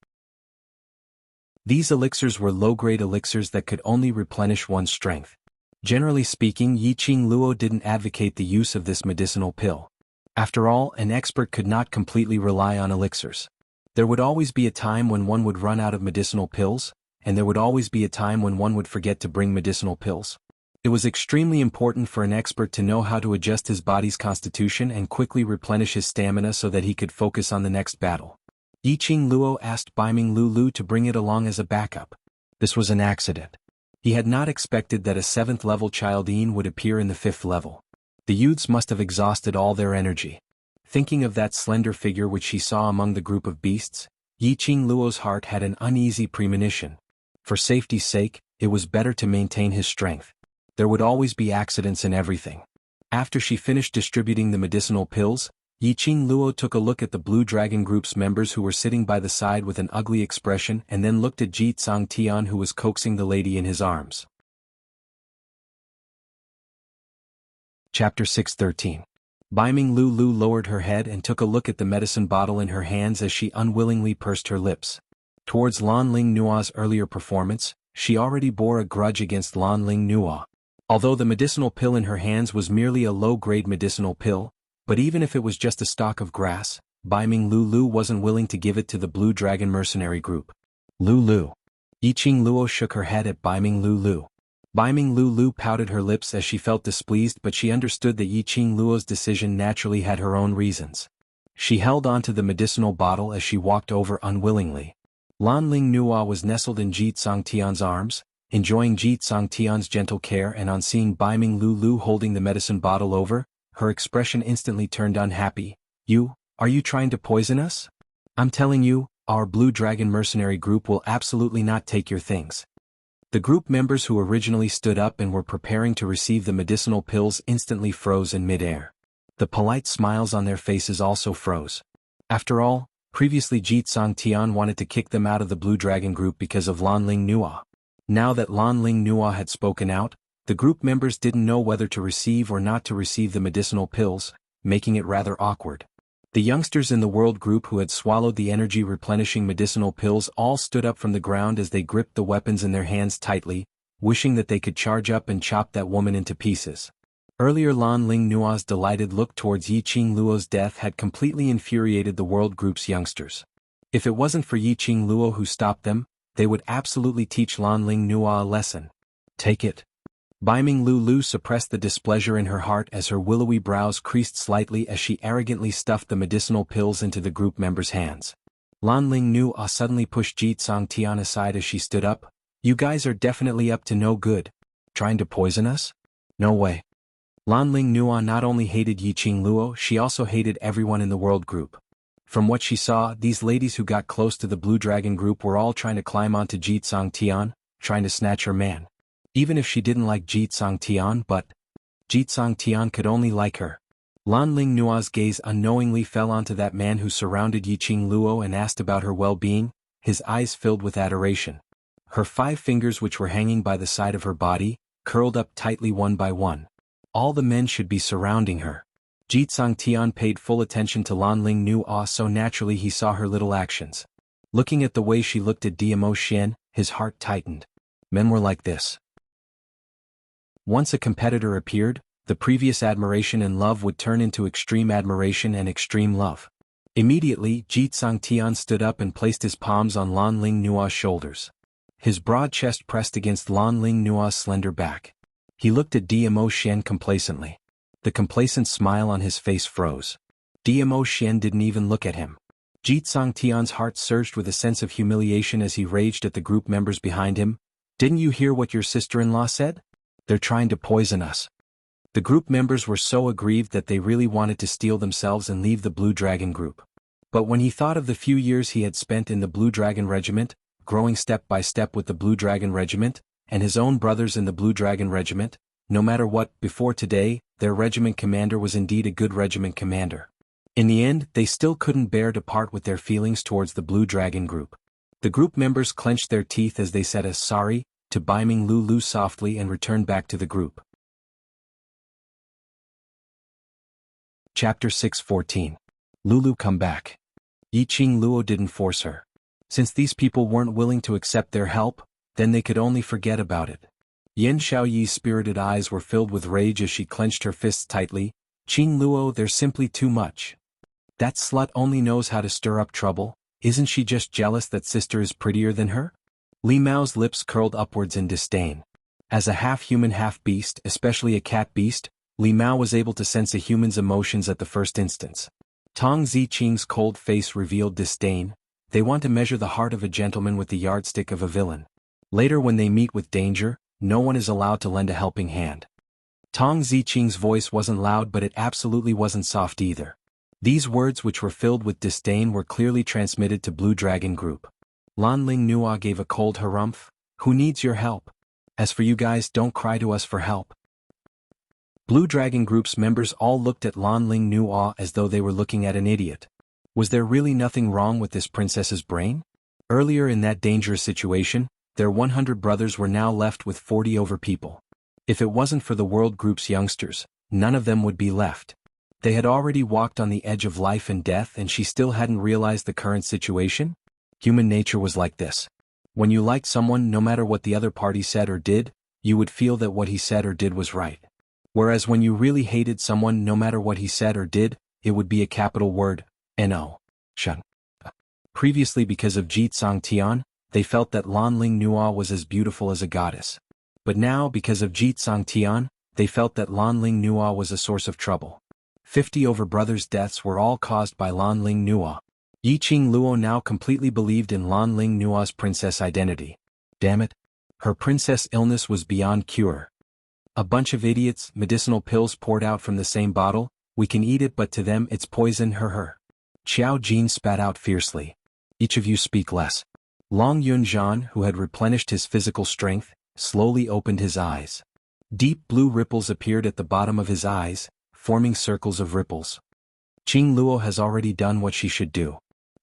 These elixirs were low-grade elixirs that could only replenish one's strength. Generally speaking, Yiqing Luo didn't advocate the use of this medicinal pill. After all, an expert could not completely rely on elixirs. There would always be a time when one would run out of medicinal pills, and there would always be a time when one would forget to bring medicinal pills. It was extremely important for an expert to know how to adjust his body's constitution and quickly replenish his stamina so that he could focus on the next battle. Yiqing Luo asked Baiming Lulu to bring it along as a backup. This was an accident. He had not expected that a 7th level Childine would appear in the 5th level. The youths must have exhausted all their energy. Thinking of that slender figure which he saw among the group of beasts, Yiqing Luo's heart had an uneasy premonition. For safety's sake, it was better to maintain his strength. There would always be accidents in everything. After she finished distributing the medicinal pills, Yiqing Luo took a look at the Blue Dragon Group's members who were sitting by the side with an ugly expression and then looked at Ji Tsangtian, who was coaxing the lady in his arms. Chapter 6:13. Baiming Lulu lowered her head and took a look at the medicine bottle in her hands as she unwillingly pursed her lips. Towards Lan Ling Nua's earlier performance, she already bore a grudge against Lan Ling Nua. Although the medicinal pill in her hands was merely a low-grade medicinal pill, but even if it was just a stalk of grass, Baiming Lulu wasn't willing to give it to the Blue Dragon mercenary group. Lulu. Yiqing Luo shook her head at Baiming Lulu. Baiming Lulu pouted her lips as she felt displeased, but she understood that Yiqing Luo's decision naturally had her own reasons. She held onto the medicinal bottle as she walked over unwillingly. Lan Ling Nua was nestled in Ji Tsangtian's arms, enjoying Ji Tsangtian's gentle care, and on seeing Baiming Lulu holding the medicine bottle over, her expression instantly turned unhappy. Are you trying to poison us? I'm telling you, our Blue Dragon mercenary group will absolutely not take your things. The group members who originally stood up and were preparing to receive the medicinal pills instantly froze in midair. The polite smiles on their faces also froze. After all, previously Ji Tsangtian wanted to kick them out of the Blue Dragon group because of Lan Ling Nua. Now that Lan Ling Nua had spoken out, the group members didn't know whether to receive or not to receive the medicinal pills, making it rather awkward. The youngsters in the world group who had swallowed the energy-replenishing medicinal pills all stood up from the ground as they gripped the weapons in their hands tightly, wishing that they could charge up and chop that woman into pieces. Earlier Lan Ling Nua's delighted look towards Yiqing Luo's death had completely infuriated the world group's youngsters. If it wasn't for Yiqing Luo who stopped them, they would absolutely teach Lan Ling Nua a lesson. Take it. Baiming Lulu suppressed the displeasure in her heart as her willowy brows creased slightly as she arrogantly stuffed the medicinal pills into the group members' hands. Lan Ling Nua suddenly pushed Ji Tsangtian aside as she stood up. You guys are definitely up to no good. Trying to poison us? No way. Lan Ling Nua not only hated Yiqing Luo, she also hated everyone in the world group. From what she saw, these ladies who got close to the Blue Dragon group were all trying to climb onto Ji Tsangtian, trying to snatch her man. Even if she didn't like Ji Tsangtian, but Ji Tsangtian could only like her. Lan Ling Nua's gaze unknowingly fell onto that man who surrounded Yiqing Luo and asked about her well-being, his eyes filled with adoration. Her 5 fingers, which were hanging by the side of her body, curled up tightly one by one. All the men should be surrounding her. Ji Tsangtian paid full attention to Lan Ling Nua, so naturally he saw her little actions. Looking at the way she looked at Diamo Xian, his heart tightened. Men were like this. Once a competitor appeared, the previous admiration and love would turn into extreme admiration and extreme love. Immediately, Ji Tsangtian stood up and placed his palms on Lan Ling Nua's shoulders. His broad chest pressed against Lan Ling Nua's slender back. He looked at Diamo Xian complacently. The complacent smile on his face froze. Diamo Xian didn't even look at him. Ji Tsangtian's heart surged with a sense of humiliation as he raged at the group members behind him. Didn't you hear what your sister-in-law said? They're trying to poison us. The group members were so aggrieved that they really wanted to steel themselves and leave the Blue Dragon group. But when he thought of the few years he had spent in the Blue Dragon Regiment, growing step by step with the Blue Dragon Regiment, and his own brothers in the Blue Dragon Regiment, no matter what, before today, their regiment commander was indeed a good regiment commander. In the end, they still couldn't bear to part with their feelings towards the Blue Dragon group. The group members clenched their teeth as they said a sorry to Baiming Lulu softly and returned back to the group. Chapter 6:14. Lulu come back. Yiqing Luo didn't force her. Since these people weren't willing to accept their help, then they could only forget about it. Yan Xiaoyi's spirited eyes were filled with rage as she clenched her fists tightly. Qing Luo, they're simply too much. That slut only knows how to stir up trouble. Isn't she just jealous that sister is prettier than her? Li Mao's lips curled upwards in disdain. As a half-human half-beast, especially a cat beast, Li Mao was able to sense a human's emotions at the first instance. Tong Ziqing's cold face revealed disdain. They want to measure the heart of a gentleman with the yardstick of a villain. Later when they meet with danger, no one is allowed to lend a helping hand. Tong Ziqing's voice wasn't loud, but it absolutely wasn't soft either. These words, which were filled with disdain, were clearly transmitted to Blue Dragon Group. Lan Ling Nua gave a cold harumph. Who needs your help? As for you guys, don't cry to us for help. Blue Dragon Group's members all looked at Lan Ling Nua as though they were looking at an idiot. Was there really nothing wrong with this princess's brain? Earlier in that dangerous situation, their 100 brothers were now left with 40 over people. If it wasn't for the world group's youngsters, none of them would be left. They had already walked on the edge of life and death, and she still hadn't realized the current situation? Human nature was like this. When you liked someone, no matter what the other party said or did, you would feel that what he said or did was right. Whereas when you really hated someone, no matter what he said or did, it would be a capital word, no. Shun. Previously, because of Ji Tsangtian, they felt that Lan Ling Nua was as beautiful as a goddess. But now, because of Ji Tsangtian, they felt that Lan Ling Nua was a source of trouble. 50 over brothers' deaths were all caused by Lan Ling Nua. Yiqing Luo now completely believed in Lan Ling Nua's princess identity. Damn it. Her princess illness was beyond cure. A bunch of idiots, medicinal pills poured out from the same bottle, we can eat it but to them it's poison her. Qiao Jin spat out fiercely. Each of you speak less. Long Yunzhan, who had replenished his physical strength, slowly opened his eyes. Deep blue ripples appeared at the bottom of his eyes, forming circles of ripples. Qing Luo has already done what she should do.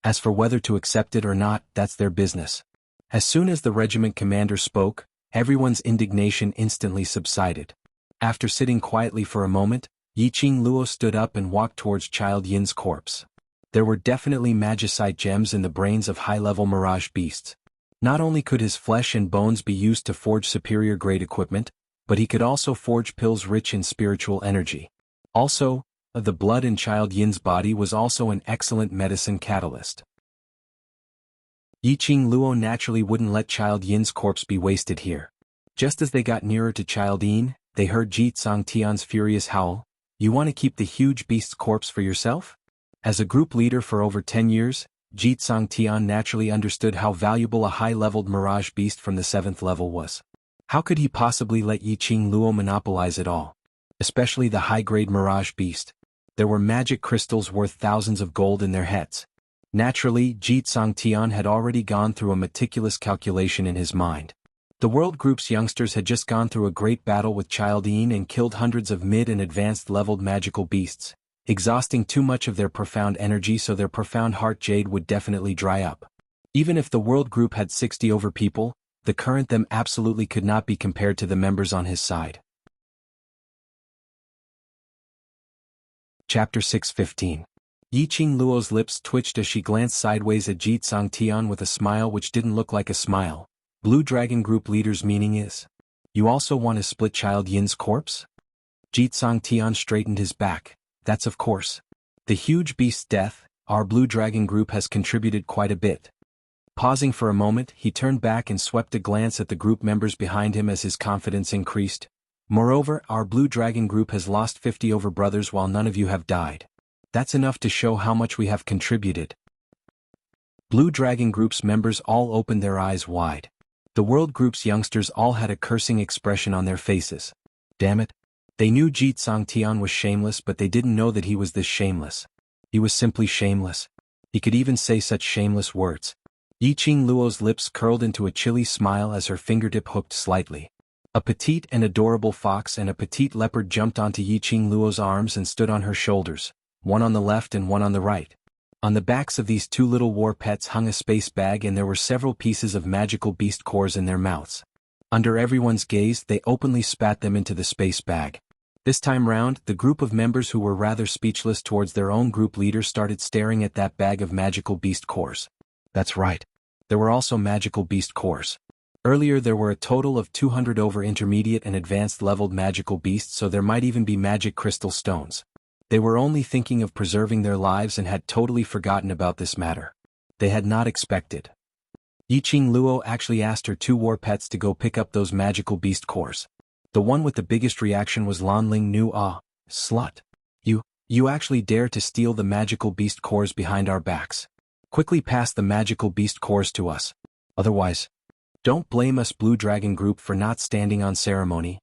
As for whether to accept it or not, that's their business. As soon as the regiment commander spoke, everyone's indignation instantly subsided. After sitting quietly for a moment, Yiqing Luo stood up and walked towards Child Yin's corpse. There were definitely magicite gems in the brains of high-level mirage beasts. Not only could his flesh and bones be used to forge superior-grade equipment, but he could also forge pills rich in spiritual energy. Also, the blood in Child Yin's body was also an excellent medicine catalyst. Yiqing Luo naturally wouldn't let Child Yin's corpse be wasted here. Just as they got nearer to Child Yin, they heard Ji Tsangtian's furious howl. You want to keep the huge beast's corpse for yourself? As a group leader for over 10 years, Ji Tsangtian naturally understood how valuable a high-leveled mirage beast from the 7th level was. How could he possibly let Yiqing Luo monopolize it all? Especially the high-grade mirage beast. There were magic crystals worth thousands of gold in their heads. Naturally, Ji Tsangtian had already gone through a meticulous calculation in his mind. The World Group's youngsters had just gone through a great battle with Child Yin and killed hundreds of mid- and advanced-leveled magical beasts, exhausting too much of their profound energy so their profound heart jade would definitely dry up. Even if the World Group had 60 over people, the current them absolutely could not be compared to the members on his side. Chapter 6:15. Yiqing Luo's lips twitched as she glanced sideways at Ji Tsangtian with a smile which didn't look like a smile. Blue Dragon Group leader's meaning is, you also want to split Child Yin's corpse? Ji Tsangtian straightened his back. That's of course. The huge beast's death, our Blue Dragon Group has contributed quite a bit. Pausing for a moment, he turned back and swept a glance at the group members behind him as his confidence increased. Moreover, our Blue Dragon Group has lost 50 over brothers while none of you have died. That's enough to show how much we have contributed. Blue Dragon Group's members all opened their eyes wide. The World Group's youngsters all had a cursing expression on their faces. Damn it. They knew Ji Tsangtian was shameless but they didn't know that he was this shameless. He was simply shameless. He could even say such shameless words. Yiqing Luo's lips curled into a chilly smile as her fingertip hooked slightly. A petite and adorable fox and a petite leopard jumped onto Yiqing Luo's arms and stood on her shoulders, one on the left and one on the right. On the backs of these two little war pets hung a space bag and there were several pieces of magical beast cores in their mouths. Under everyone's gaze, they openly spat them into the space bag. This time round, the group of members who were rather speechless towards their own group leader started staring at that bag of magical beast cores. That's right. There were also magical beast cores. Earlier there were a total of 200 over intermediate and advanced leveled magical beasts, so there might even be magic crystal stones. They were only thinking of preserving their lives and had totally forgotten about this matter. They had not expected. Yiqing Luo actually asked her two war pets to go pick up those magical beast cores. The one with the biggest reaction was Lan Ling Nu. Ah, slut. You actually dare to steal the magical beast cores behind our backs. Quickly pass the magical beast cores to us. Otherwise, don't blame us Blue Dragon Group for not standing on ceremony.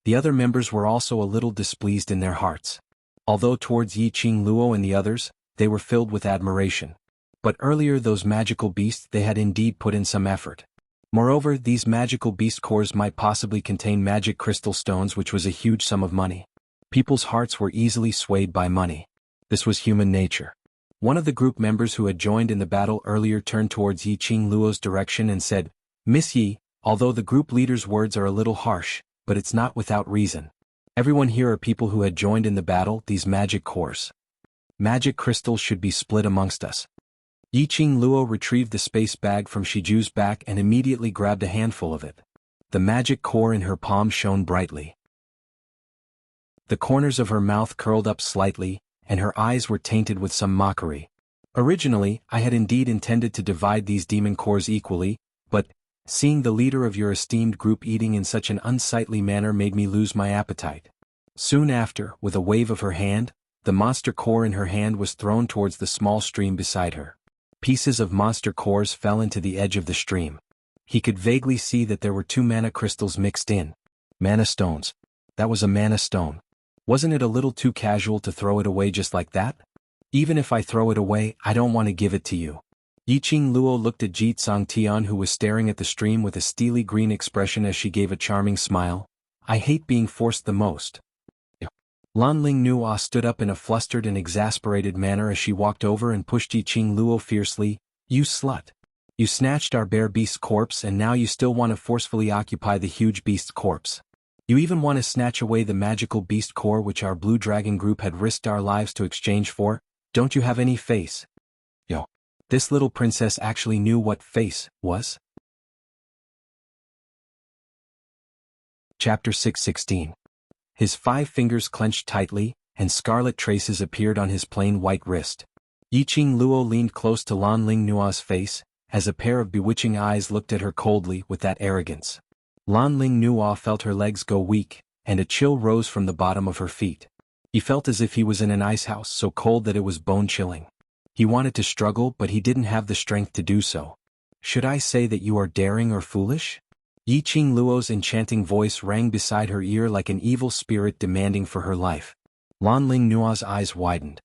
The other members were also a little displeased in their hearts. Although towards Yiqing Luo and the others, they were filled with admiration. But earlier those magical beasts, they had indeed put in some effort. Moreover, these magical beast cores might possibly contain magic crystal stones, which was a huge sum of money. People's hearts were easily swayed by money. This was human nature. One of the group members who had joined in the battle earlier turned towards Yiqing Luo's direction and said, Miss Yi, although the group leader's words are a little harsh, but it's not without reason. Everyone here are people who had joined in the battle, these magic cores. Magic crystals should be split amongst us. Yiqing Luo retrieved the space bag from Shiju's back and immediately grabbed a handful of it. The magic core in her palm shone brightly. The corners of her mouth curled up slightly, and her eyes were tainted with some mockery. Originally, I had indeed intended to divide these demon cores equally, but seeing the leader of your esteemed group eating in such an unsightly manner made me lose my appetite. Soon after, with a wave of her hand, The monster core in her hand was thrown towards the small stream beside her. Pieces of monster cores fell into the edge of the stream. He could vaguely see that there were 2 mana crystals mixed in. Mana stones. That was a mana stone. Wasn't it a little too casual to throw it away just like that? Even if I throw it away, I don't want to give it to you. Yiqing Luo looked at Xianxia, who was staring at the stream with a steely green expression as she gave a charming smile. I hate being forced the most. Lanling Nuo stood up in a flustered and exasperated manner as she walked over and pushed Yiqing Luo fiercely. You slut. You snatched our bear beast's corpse and now you still want to forcefully occupy the huge beast's corpse. You even want to snatch away the magical beast core which our blue dragon group had risked our lives to exchange for? Don't you have any face? Yo. This little princess actually knew what face was? Chapter 616. His 5 fingers clenched tightly, and scarlet traces appeared on his plain white wrist. Yiqing Luo leaned close to Lanling Nuo's face, as a pair of bewitching eyes looked at her coldly with that arrogance. Lanling Nuo felt her legs go weak, and a chill rose from the bottom of her feet. He felt as if he was in an icehouse so cold that it was bone-chilling. He wanted to struggle but he didn't have the strength to do so. Should I say that you are daring or foolish? Yiqing Luo's enchanting voice rang beside her ear like an evil spirit demanding for her life. Lanling Nuo's eyes widened.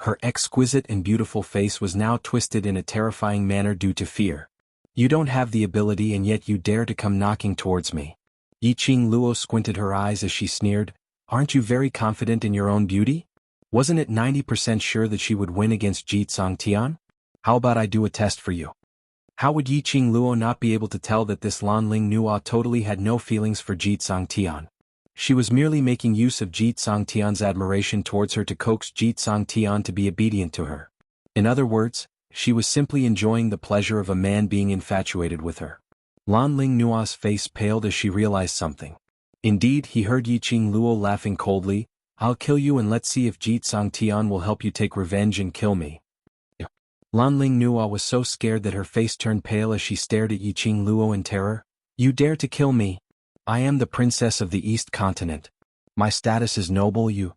Her exquisite and beautiful face was now twisted in a terrifying manner due to fear. You don't have the ability and yet you dare to come knocking towards me. Yiqing Luo squinted her eyes as she sneered. Aren't you very confident in your own beauty? Wasn't it 90% sure that she would win against Xianxia? How about I do a test for you? How would Yiqing Luo not be able to tell that this Lanling Nuo totally had no feelings for Xianxia? She was merely making use of Xianxia's admiration towards her to coax Xianxia to be obedient to her. In other words, she was simply enjoying the pleasure of a man being infatuated with her. Lanling Nuo's face paled as she realized something. Indeed, he heard Yiqing Luo laughing coldly. I'll kill you and let's see if Xianxia will help you take revenge and kill me. Lanling Nuo was so scared that her face turned pale as she stared at Yiqing Luo in terror. You dare to kill me? I am the princess of the East Continent. My status is noble. You.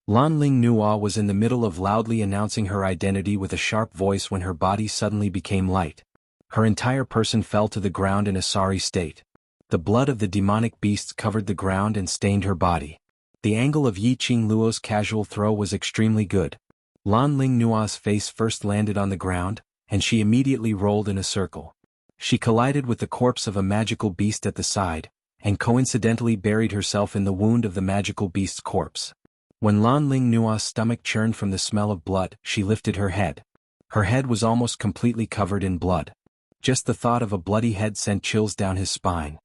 Lanling Nuo was in the middle of loudly announcing her identity with a sharp voice when her body suddenly became light. Her entire person fell to the ground in a sorry state. The blood of the demonic beasts covered the ground and stained her body. The angle of Yiqing Luo's casual throw was extremely good. Lanling Nuo's face first landed on the ground, and she immediately rolled in a circle. She collided with the corpse of a magical beast at the side, and coincidentally buried herself in the wound of the magical beast's corpse. When Lanling Nuo's stomach churned from the smell of blood, she lifted her head. Her head was almost completely covered in blood. Just the thought of a bloody head sent chills down his spine.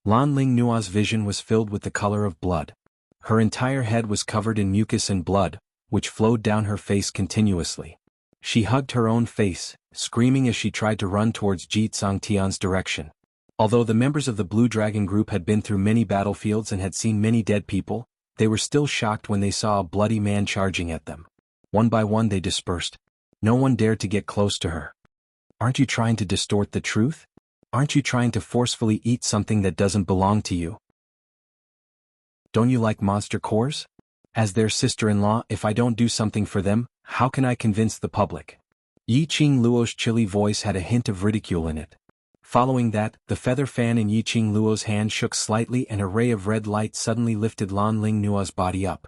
Lanling Nuo's vision was filled with the color of blood. Her entire head was covered in mucus and blood, which flowed down her face continuously. She hugged her own face, screaming as she tried to run towards Xianxia's direction. Although the members of the Blue Dragon group had been through many battlefields and had seen many dead people, they were still shocked when they saw a bloody man charging at them. One by one they dispersed. No one dared to get close to her. Aren't you trying to distort the truth? Aren't you trying to forcefully eat something that doesn't belong to you? Don't you like monster cores? As their sister-in-law, if I don't do something for them, how can I convince the public? Yiqing Luo's chilly voice had a hint of ridicule in it. Following that, the feather fan in Yiqing Luo's hand shook slightly and a ray of red light suddenly lifted Lanling Nuo's body up.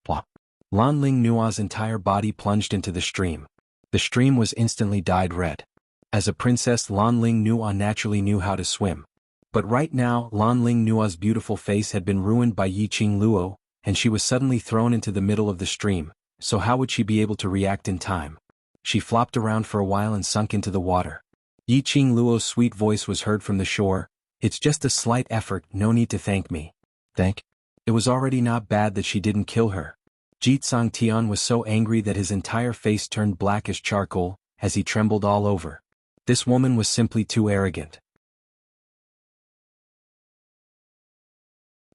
Plop. Lanling Nuo's entire body plunged into the stream. The stream was instantly dyed red. As a princess, Lanling Nuo naturally knew how to swim. But right now, Lanling Nuo's beautiful face had been ruined by Yiqing Luo, and she was suddenly thrown into the middle of the stream, so how would she be able to react in time? She flopped around for a while and sunk into the water. Yiqing Luo's sweet voice was heard from the shore. It's just a slight effort, no need to thank me. Thank? It was already not bad that she didn't kill her. Xianxia was so angry that his entire face turned black as charcoal, as he trembled all over. This woman was simply too arrogant.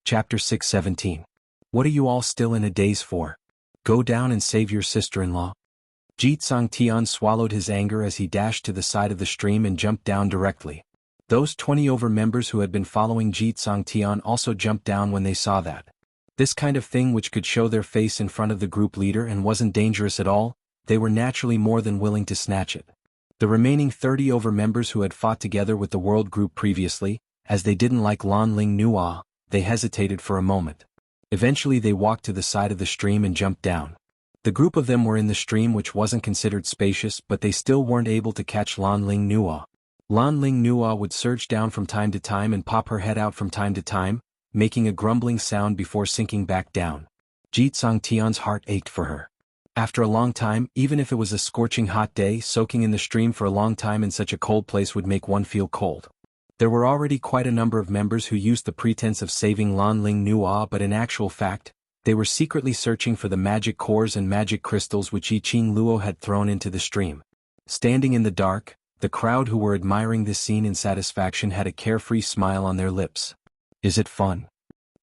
Chapter 617. What are you all still in a daze for? Go down and save your sister-in-law. Xianxia swallowed his anger as he dashed to the side of the stream and jumped down directly. Those 20 over members who had been following Xianxia also jumped down when they saw that. This kind of thing which could show their face in front of the group leader and wasn't dangerous at all, they were naturally more than willing to snatch it. The remaining 30 over members who had fought together with the world group previously, as they didn't like Lan Ling Nua, they hesitated for a moment. Eventually they walked to the side of the stream and jumped down. The group of them were in the stream which wasn't considered spacious, but they still weren't able to catch Lan Ling Nua. Lan Ling Nua would surge down from time to time and pop her head out from time to time, making a grumbling sound before sinking back down. Xianxia's heart ached for her. After a long time, even if it was a scorching hot day, soaking in the stream for a long time in such a cold place would make one feel cold. There were already quite a number of members who used the pretense of saving Lan Ling Nua, but in actual fact, they were secretly searching for the magic cores and magic crystals which Yiqing Luo had thrown into the stream. Standing in the dark, the crowd who were admiring this scene in satisfaction had a carefree smile on their lips. Is it fun?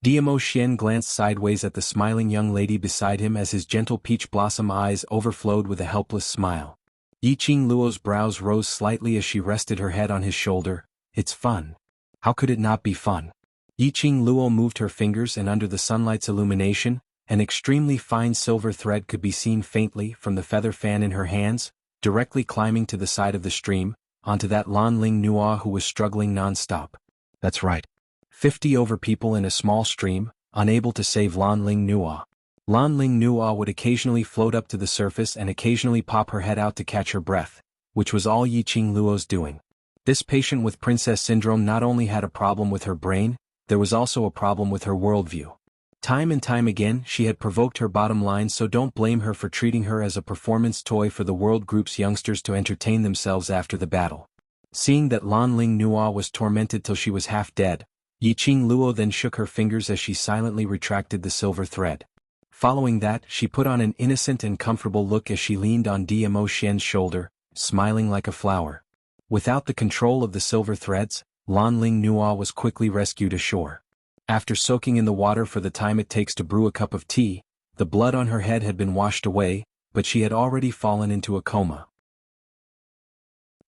Diamo Xian glanced sideways at the smiling young lady beside him as his gentle peach blossom eyes overflowed with a helpless smile. Yiqing Luo's brows rose slightly as she rested her head on his shoulder. It's fun. How could it not be fun? Yiqing Luo moved her fingers, and under the sunlight's illumination, an extremely fine silver thread could be seen faintly from the feather fan in her hands, directly climbing to the side of the stream, onto that Lan Ling Nua who was struggling non-stop. That's right. 50 over people in a small stream, unable to save Lan Ling Nua. Lan Ling Nua would occasionally float up to the surface and occasionally pop her head out to catch her breath, which was all Yiqing Luo's doing. This patient with princess syndrome not only had a problem with her brain, there was also a problem with her worldview. Time and time again she had provoked her bottom line, so don't blame her for treating her as a performance toy for the world group's youngsters to entertain themselves after the battle. Seeing that Lan Ling Nua was tormented till she was half dead, Yiqing Luo then shook her fingers as she silently retracted the silver thread. Following that, she put on an innocent and comfortable look as she leaned on Diamo Xian's shoulder, smiling like a flower. Without the control of the silver threads, Lan Ling Nua was quickly rescued ashore. After soaking in the water for the time it takes to brew a cup of tea, the blood on her head had been washed away, but she had already fallen into a coma.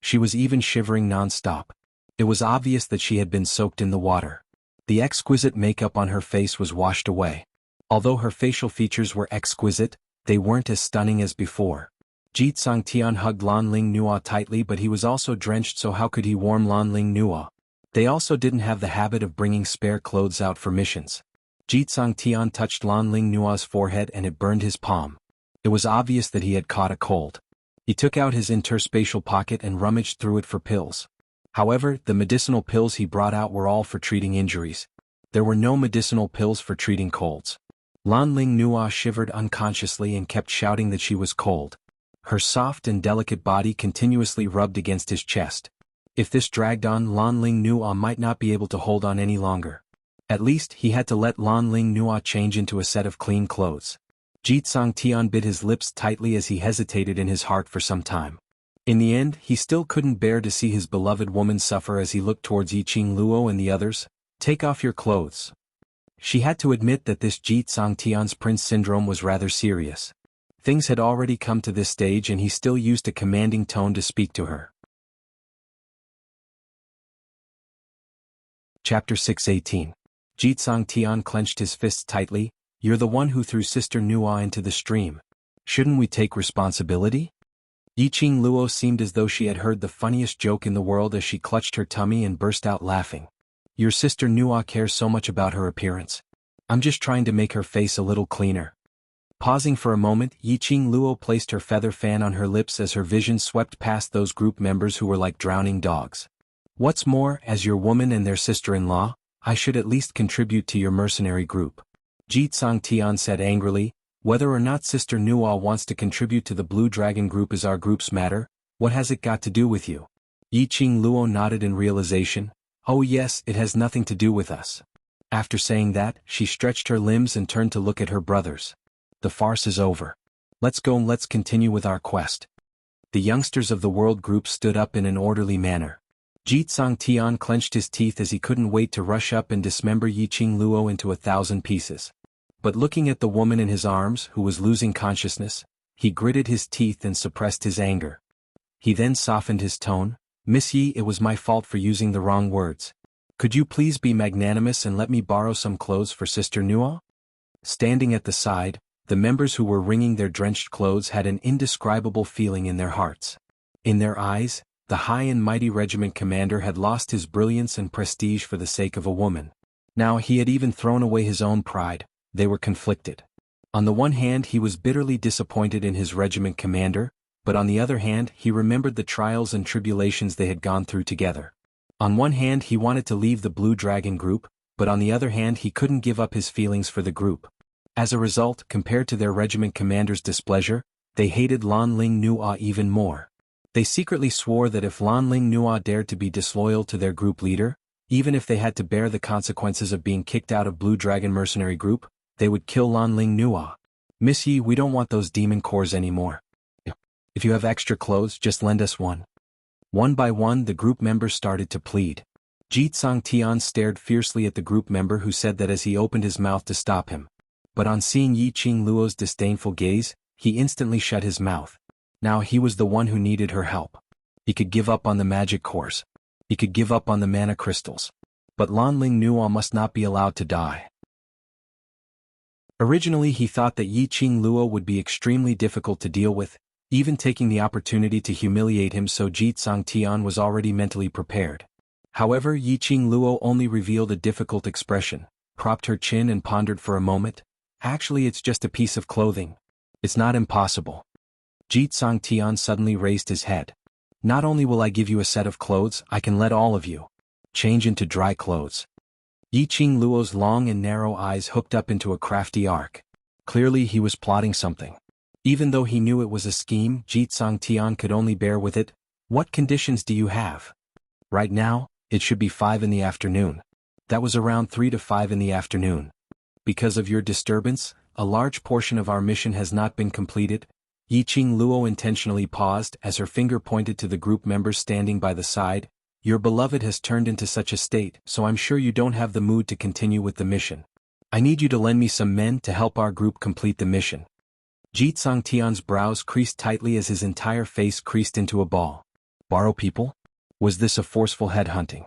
She was even shivering non-stop. It was obvious that she had been soaked in the water. The exquisite makeup on her face was washed away. Although her facial features were exquisite, they weren't as stunning as before. Xianxia hugged Lan Ling Nua tightly, but he was also drenched, so how could he warm Lan Ling Nua? They also didn't have the habit of bringing spare clothes out for missions. Xianxia touched Lan Ling Nua's forehead and it burned his palm. It was obvious that he had caught a cold. He took out his interspatial pocket and rummaged through it for pills. However, the medicinal pills he brought out were all for treating injuries. There were no medicinal pills for treating colds. Lan Ling Nua shivered unconsciously and kept shouting that she was cold. Her soft and delicate body continuously rubbed against his chest. If this dragged on, Lan Ling Nua might not be able to hold on any longer. At least, he had to let Lan Ling Nua change into a set of clean clothes. Xianxia bit his lips tightly as he hesitated in his heart for some time. In the end, he still couldn't bear to see his beloved woman suffer as he looked towards Yiqing Luo and the others. Take off your clothes. She had to admit that this Xianxia's prince syndrome was rather serious. Things had already come to this stage and he still used a commanding tone to speak to her. Chapter 6:18. Xianxia clenched his fists tightly. You're the one who threw Sister Nua into the stream. Shouldn't we take responsibility? Yiqing Luo seemed as though she had heard the funniest joke in the world as she clutched her tummy and burst out laughing. Your sister Nua cares so much about her appearance. I'm just trying to make her face a little cleaner. Pausing for a moment, Yiqing Luo placed her feather fan on her lips as her vision swept past those group members who were like drowning dogs. What's more, as your woman and their sister-in-law, I should at least contribute to your mercenary group. Xianxia said angrily. Whether or not Sister Nua wants to contribute to the Blue Dragon group is our group's matter. What has it got to do with you? Yiqing Luo nodded in realization. Oh yes, it has nothing to do with us. After saying that, she stretched her limbs and turned to look at her brothers. The farce is over. Let's go and let's continue with our quest. The youngsters of the world group stood up in an orderly manner. Xianxia clenched his teeth as he couldn't wait to rush up and dismember Yiqing Luo into 1,000 pieces. But looking at the woman in his arms who was losing consciousness, he gritted his teeth and suppressed his anger. He then softened his tone. Miss Yi, it was my fault for using the wrong words. Could you please be magnanimous and let me borrow some clothes for Sister Nua? Standing at the side, the members who were wringing their drenched clothes had an indescribable feeling in their hearts. In their eyes, the high and mighty regiment commander had lost his brilliance and prestige for the sake of a woman. Now he had even thrown away his own pride. They were conflicted. On the one hand, he was bitterly disappointed in his regiment commander, but on the other hand, he remembered the trials and tribulations they had gone through together. On one hand, he wanted to leave the Blue Dragon group, but on the other hand, he couldn't give up his feelings for the group. As a result, compared to their regiment commander's displeasure, they hated Lan Ling Nua even more. They secretly swore that if Lan Ling Nua dared to be disloyal to their group leader, even if they had to bear the consequences of being kicked out of Blue Dragon mercenary group, they would kill Lan Ling Nua. Miss Yi, we don't want those demon cores anymore. If you have extra clothes, just lend us one. One by one, the group members started to plead. Jitsang Tian stared fiercely at the group member who said that as he opened his mouth to stop him. But on seeing Yi Qing Luo's disdainful gaze, he instantly shut his mouth. Now he was the one who needed her help. He could give up on the magic cores. He could give up on the mana crystals. But Lan Ling Nua must not be allowed to die. Originally he thought that Yi Qing Luo would be extremely difficult to deal with, even taking the opportunity to humiliate him, so Jitsang Tian was already mentally prepared. However, Yi Qing Luo only revealed a difficult expression, propped her chin and pondered for a moment. Actually, it's just a piece of clothing. It's not impossible. Jitsang Tian suddenly raised his head. Not only will I give you a set of clothes, I can let all of you change into dry clothes. Yi Qing Luo's long and narrow eyes hooked up into a crafty arc. Clearly he was plotting something. Even though he knew it was a scheme, Jitsang Tian could only bear with it. What conditions do you have? Right now, it should be 5 in the afternoon. That was around 3 to 5 in the afternoon. Because of your disturbance, a large portion of our mission has not been completed. Yi Qing Luo intentionally paused as her finger pointed to the group members standing by the side. Your beloved has turned into such a state, so I'm sure you don't have the mood to continue with the mission. I need you to lend me some men to help our group complete the mission. Jitsang Tian's brows creased tightly as his entire face creased into a ball. Borrow people? Was this a forceful headhunting?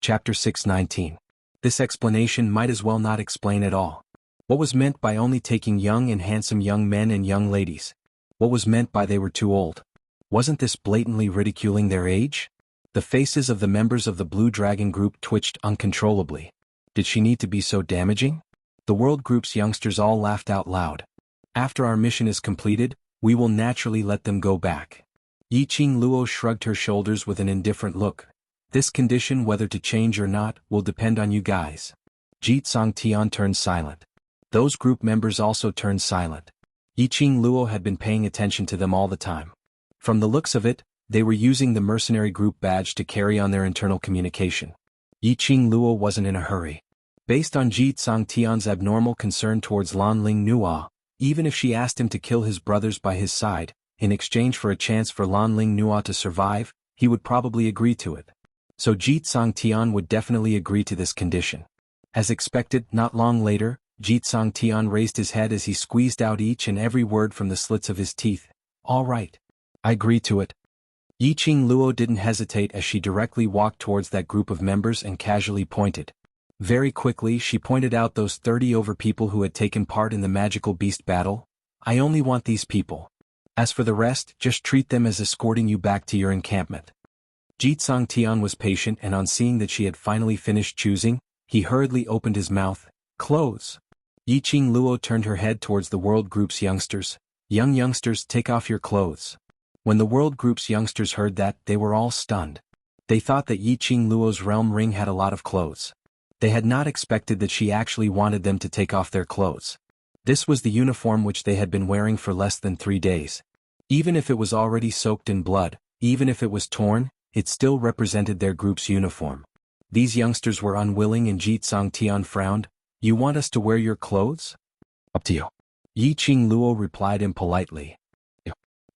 Chapter 619. This explanation might as well not explain at all. What was meant by only taking young and handsome young men and young ladies? What was meant by they were too old? Wasn't this blatantly ridiculing their age? The faces of the members of the Blue Dragon group twitched uncontrollably. Did she need to be so damaging? The World Group's youngsters all laughed out loud. After our mission is completed, we will naturally let them go back. Yi Qing Luo shrugged her shoulders with an indifferent look. This condition, whether to change or not, will depend on you guys. Jitsang Tian turned silent. Those group members also turned silent. Yi Qing Luo had been paying attention to them all the time. From the looks of it, they were using the mercenary group badge to carry on their internal communication. Yi Qing Luo wasn't in a hurry. Based on Jitsang Tian's abnormal concern towards Lan Ling Nua, even if she asked him to kill his brothers by his side, in exchange for a chance for Lan Ling Nua to survive, he would probably agree to it. So Jitsang Tian would definitely agree to this condition. As expected, not long later, Jitsang Tian raised his head as he squeezed out each and every word from the slits of his teeth. All right. I agree to it. Yi Qing Luo didn't hesitate as she directly walked towards that group of members and casually pointed. Very quickly she pointed out those 30 over people who had taken part in the magical beast battle. I only want these people. As for the rest, just treat them as escorting you back to your encampment. Jitsang Tian was patient, and on seeing that she had finally finished choosing, he hurriedly opened his mouth. Clothes. Yi Qing Luo turned her head towards the World Group's youngsters. Young youngsters, take off your clothes. When the World Group's youngsters heard that, they were all stunned. They thought that Yi Qing Luo's realm ring had a lot of clothes. They had not expected that she actually wanted them to take off their clothes. This was the uniform which they had been wearing for less than 3 days. Even if it was already soaked in blood, even if it was torn, it still represented their group's uniform. These youngsters were unwilling, and Jitsang Tian frowned. You want us to wear your clothes? Up to you. Yi Qing Luo replied impolitely.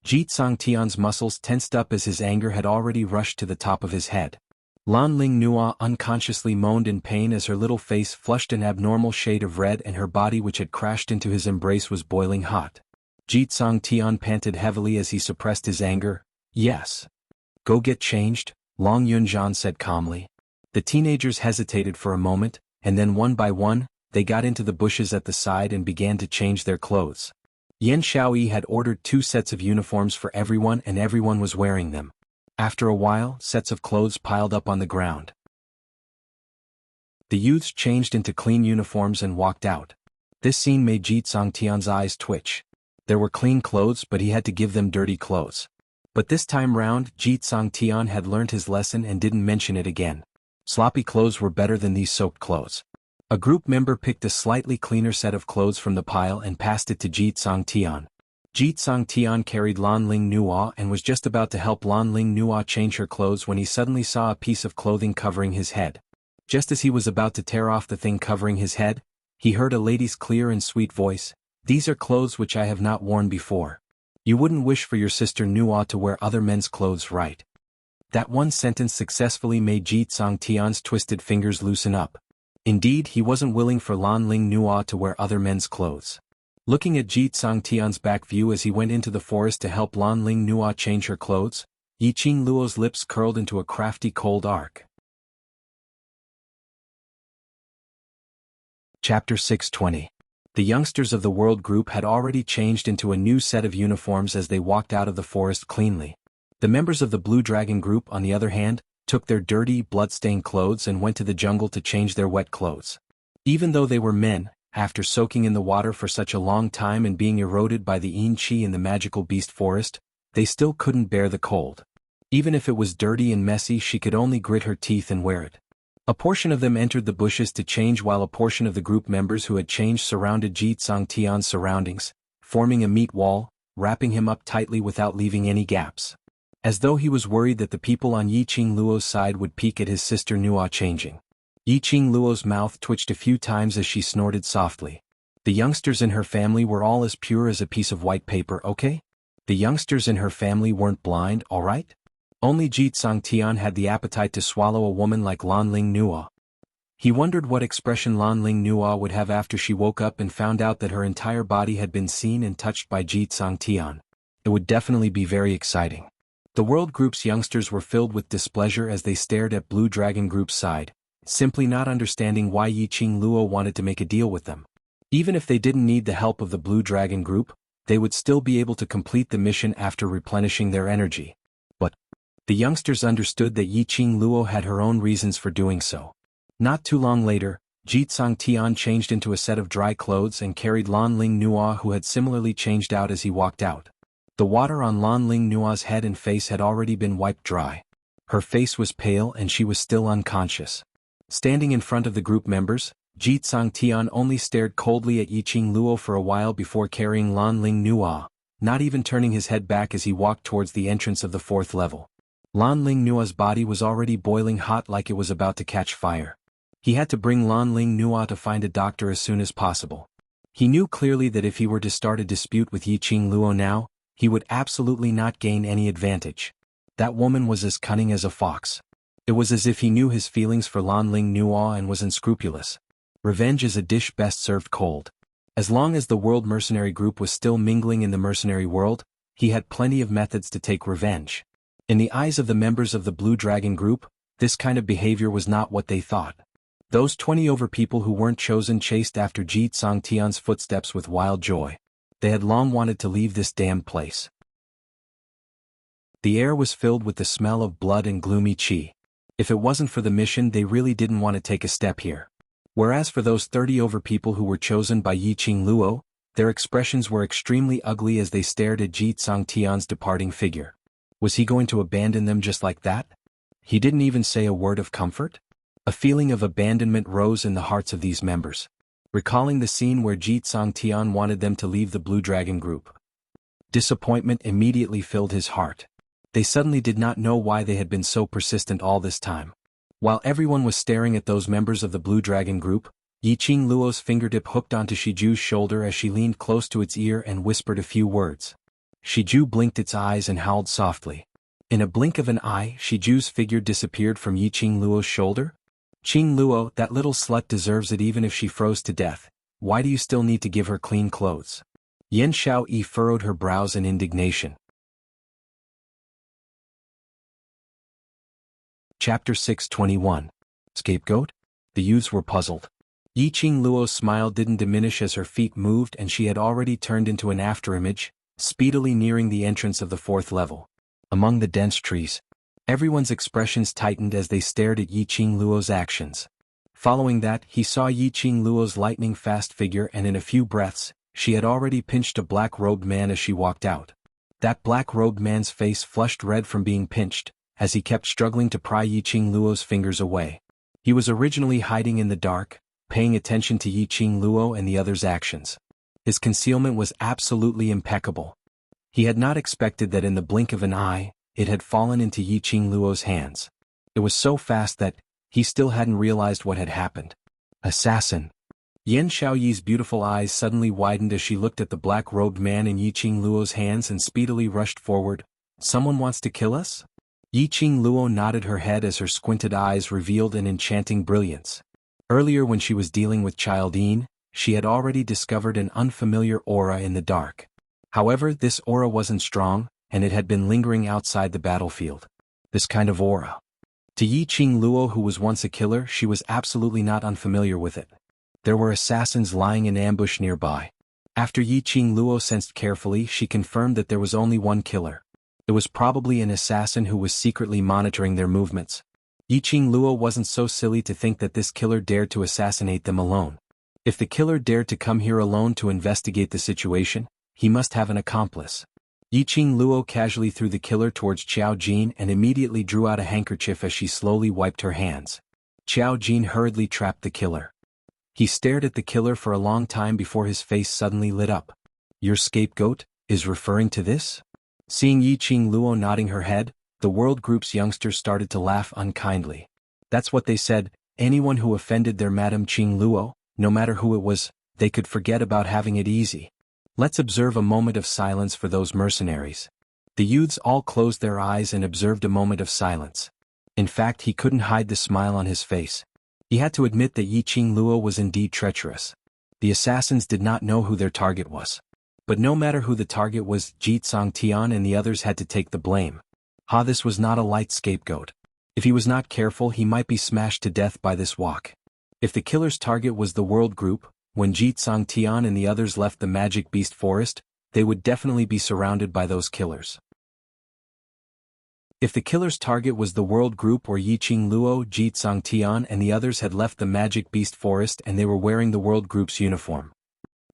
Jitsang Tian's muscles tensed up as his anger had already rushed to the top of his head. Lan Ling Nua unconsciously moaned in pain as her little face flushed an abnormal shade of red, and her body, which had crashed into his embrace, was boiling hot. Jitsang Tian panted heavily as he suppressed his anger. Yes. Go get changed, Long Yunzhan said calmly. The teenagers hesitated for a moment, and then one by one, they got into the bushes at the side and began to change their clothes. Yan Xiaoyi had ordered 2 sets of uniforms for everyone and everyone was wearing them. After a while, sets of clothes piled up on the ground. The youths changed into clean uniforms and walked out. This scene made Ji Tsangtian's eyes twitch. There were clean clothes but he had to give them dirty clothes. But this time round, Ji Tsangtian had learned his lesson and didn't mention it again. Sloppy clothes were better than these soaked clothes. A group member picked a slightly cleaner set of clothes from the pile and passed it to Ji Tsangtian. Ji Tsangtian carried Lan Ling Nua and was just about to help Lan Ling Nua change her clothes when he suddenly saw a piece of clothing covering his head. Just as he was about to tear off the thing covering his head, he heard a lady's clear and sweet voice, "These are clothes which I have not worn before. You wouldn't wish for your sister Nua to wear other men's clothes, right?" That one sentence successfully made Ji Tsangtian's twisted fingers loosen up. Indeed, he wasn't willing for Lan Ling Nua to wear other men's clothes. Looking at Ji Tsangtian's back view as he went into the forest to help Lan Ling Nua change her clothes, Yiqing Luo's lips curled into a crafty cold arc. Chapter 620. The youngsters of the World Group had already changed into a new set of uniforms as they walked out of the forest cleanly. The members of the Blue Dragon Group, on the other hand, took their dirty, blood-stained clothes and went to the jungle to change their wet clothes. Even though they were men, after soaking in the water for such a long time and being eroded by the yin qi in the magical beast forest, they still couldn't bear the cold. Even if it was dirty and messy, she could only grit her teeth and wear it. A portion of them entered the bushes to change while a portion of the group members who had changed surrounded Ji Tsangtian's surroundings, forming a meat wall, wrapping him up tightly without leaving any gaps. As though he was worried that the people on Yiqing Luo's side would peek at his sister Nua changing. Yiqing Luo's mouth twitched a few times as she snorted softly. The youngsters in her family were all as pure as a piece of white paper, okay? The youngsters in her family weren't blind, alright? Only Ji Tsangtian had the appetite to swallow a woman like Lan Ling Nua. He wondered what expression Lan Ling Nua would have after she woke up and found out that her entire body had been seen and touched by Ji Tsangtian. It would definitely be very exciting. The World Group's youngsters were filled with displeasure as they stared at Blue Dragon Group's side, simply not understanding why Yiqing Luo wanted to make a deal with them. Even if they didn't need the help of the Blue Dragon Group, they would still be able to complete the mission after replenishing their energy. But the youngsters understood that Yiqing Luo had her own reasons for doing so. Not too long later, Ji Tsangtian changed into a set of dry clothes and carried Lan Ling Nua, who had similarly changed out as he walked out. The water on Lan Ling Nua's head and face had already been wiped dry. Her face was pale and she was still unconscious. Standing in front of the group members, Ji Tsangtian only stared coldly at Yiqing Luo for a while before carrying Lan Ling Nua, not even turning his head back as he walked towards the entrance of the 4th level. Lan Ling Nua's body was already boiling hot like it was about to catch fire. He had to bring Lan Ling Nua to find a doctor as soon as possible. He knew clearly that if he were to start a dispute with Yiqing Luo now, he would absolutely not gain any advantage. That woman was as cunning as a fox. It was as if he knew his feelings for Lan Ling Nua and was unscrupulous. Revenge is a dish best served cold. As long as the World Mercenary Group was still mingling in the mercenary world, he had plenty of methods to take revenge. In the eyes of the members of the Blue Dragon Group, this kind of behavior was not what they thought. Those 20 over people who weren't chosen chased after Ji Tsangtian's footsteps with wild joy. They had long wanted to leave this damned place. The air was filled with the smell of blood and gloomy qi. If it wasn't for the mission, they really didn't want to take a step here. Whereas for those 30 over people who were chosen by Yiqing Luo, their expressions were extremely ugly as they stared at Ji Tsangtian's departing figure. Was he going to abandon them just like that? He didn't even say a word of comfort? A feeling of abandonment rose in the hearts of these members. Recalling the scene where Ji Tsangtian wanted them to leave the Blue Dragon Group. Disappointment immediately filled his heart. They suddenly did not know why they had been so persistent all this time. While everyone was staring at those members of the Blue Dragon Group, Yiqing Luo's fingertip hooked onto Shiju's shoulder as she leaned close to its ear and whispered a few words. Shiju blinked its eyes and howled softly. In a blink of an eye, Shiju's figure disappeared from Yiqing Luo's shoulder. Qing Luo, that little slut deserves it even if she froze to death. Why do you still need to give her clean clothes? Yan Xiaoyi furrowed her brows in indignation. Chapter 621. Scapegoat? The youths were puzzled. Yiqing Luo's smile didn't diminish as her feet moved and she had already turned into an afterimage, speedily nearing the entrance of the 4th level. Among the dense trees, everyone's expressions tightened as they stared at Yiqing Luo's actions. Following that, he saw Yiqing Luo's lightning-fast figure and in a few breaths, she had already pinched a black-robed man as she walked out. That black-robed man's face flushed red from being pinched, as he kept struggling to pry Yiqing Luo's fingers away. He was originally hiding in the dark, paying attention to Yiqing Luo and the others' actions. His concealment was absolutely impeccable. He had not expected that in the blink of an eye, it had fallen into Yiqing Luo's hands. It was so fast that he still hadn't realized what had happened. Assassin. Yan Xiaoyi's beautiful eyes suddenly widened as she looked at the black-robed man in Yiqing Luo's hands and speedily rushed forward. Someone wants to kill us? Yiqing Luo nodded her head as her squinted eyes revealed an enchanting brilliance. Earlier when she was dealing with Childine, she had already discovered an unfamiliar aura in the dark. However, this aura wasn't strong, and it had been lingering outside the battlefield. This kind of aura. To Yiqing Luo, who was once a killer, she was absolutely not unfamiliar with it. There were assassins lying in ambush nearby. After Yiqing Luo sensed carefully, she confirmed that there was only one killer. It was probably an assassin who was secretly monitoring their movements. Yiqing Luo wasn't so silly to think that this killer dared to assassinate them alone. If the killer dared to come here alone to investigate the situation, he must have an accomplice. Yiqing Luo casually threw the killer towards Xiao Jin and immediately drew out a handkerchief as she slowly wiped her hands. Xiao Jin hurriedly trapped the killer. He stared at the killer for a long time before his face suddenly lit up. Your scapegoat is referring to this? Seeing Yiqing Luo nodding her head, the World Group's youngsters started to laugh unkindly. That's what they said, anyone who offended their Madame Qing Luo, no matter who it was, they could forget about having it easy. Let's observe a moment of silence for those mercenaries. The youths all closed their eyes and observed a moment of silence. In fact, he couldn't hide the smile on his face. He had to admit that Yiqing Luo was indeed treacherous. The assassins did not know who their target was. But no matter who the target was, Jitsong Tian and the others had to take the blame. This was not a light scapegoat. If he was not careful, he might be smashed to death by this walk. If the killer's target was the World Group, when Jitsong Tian and the others left the Magic Beast Forest, they would definitely be surrounded by those killers. If the killer's target was the World Group or Yiqing Luo, Jitsong Tian and the others had left the Magic Beast Forest and they were wearing the World Group's uniform.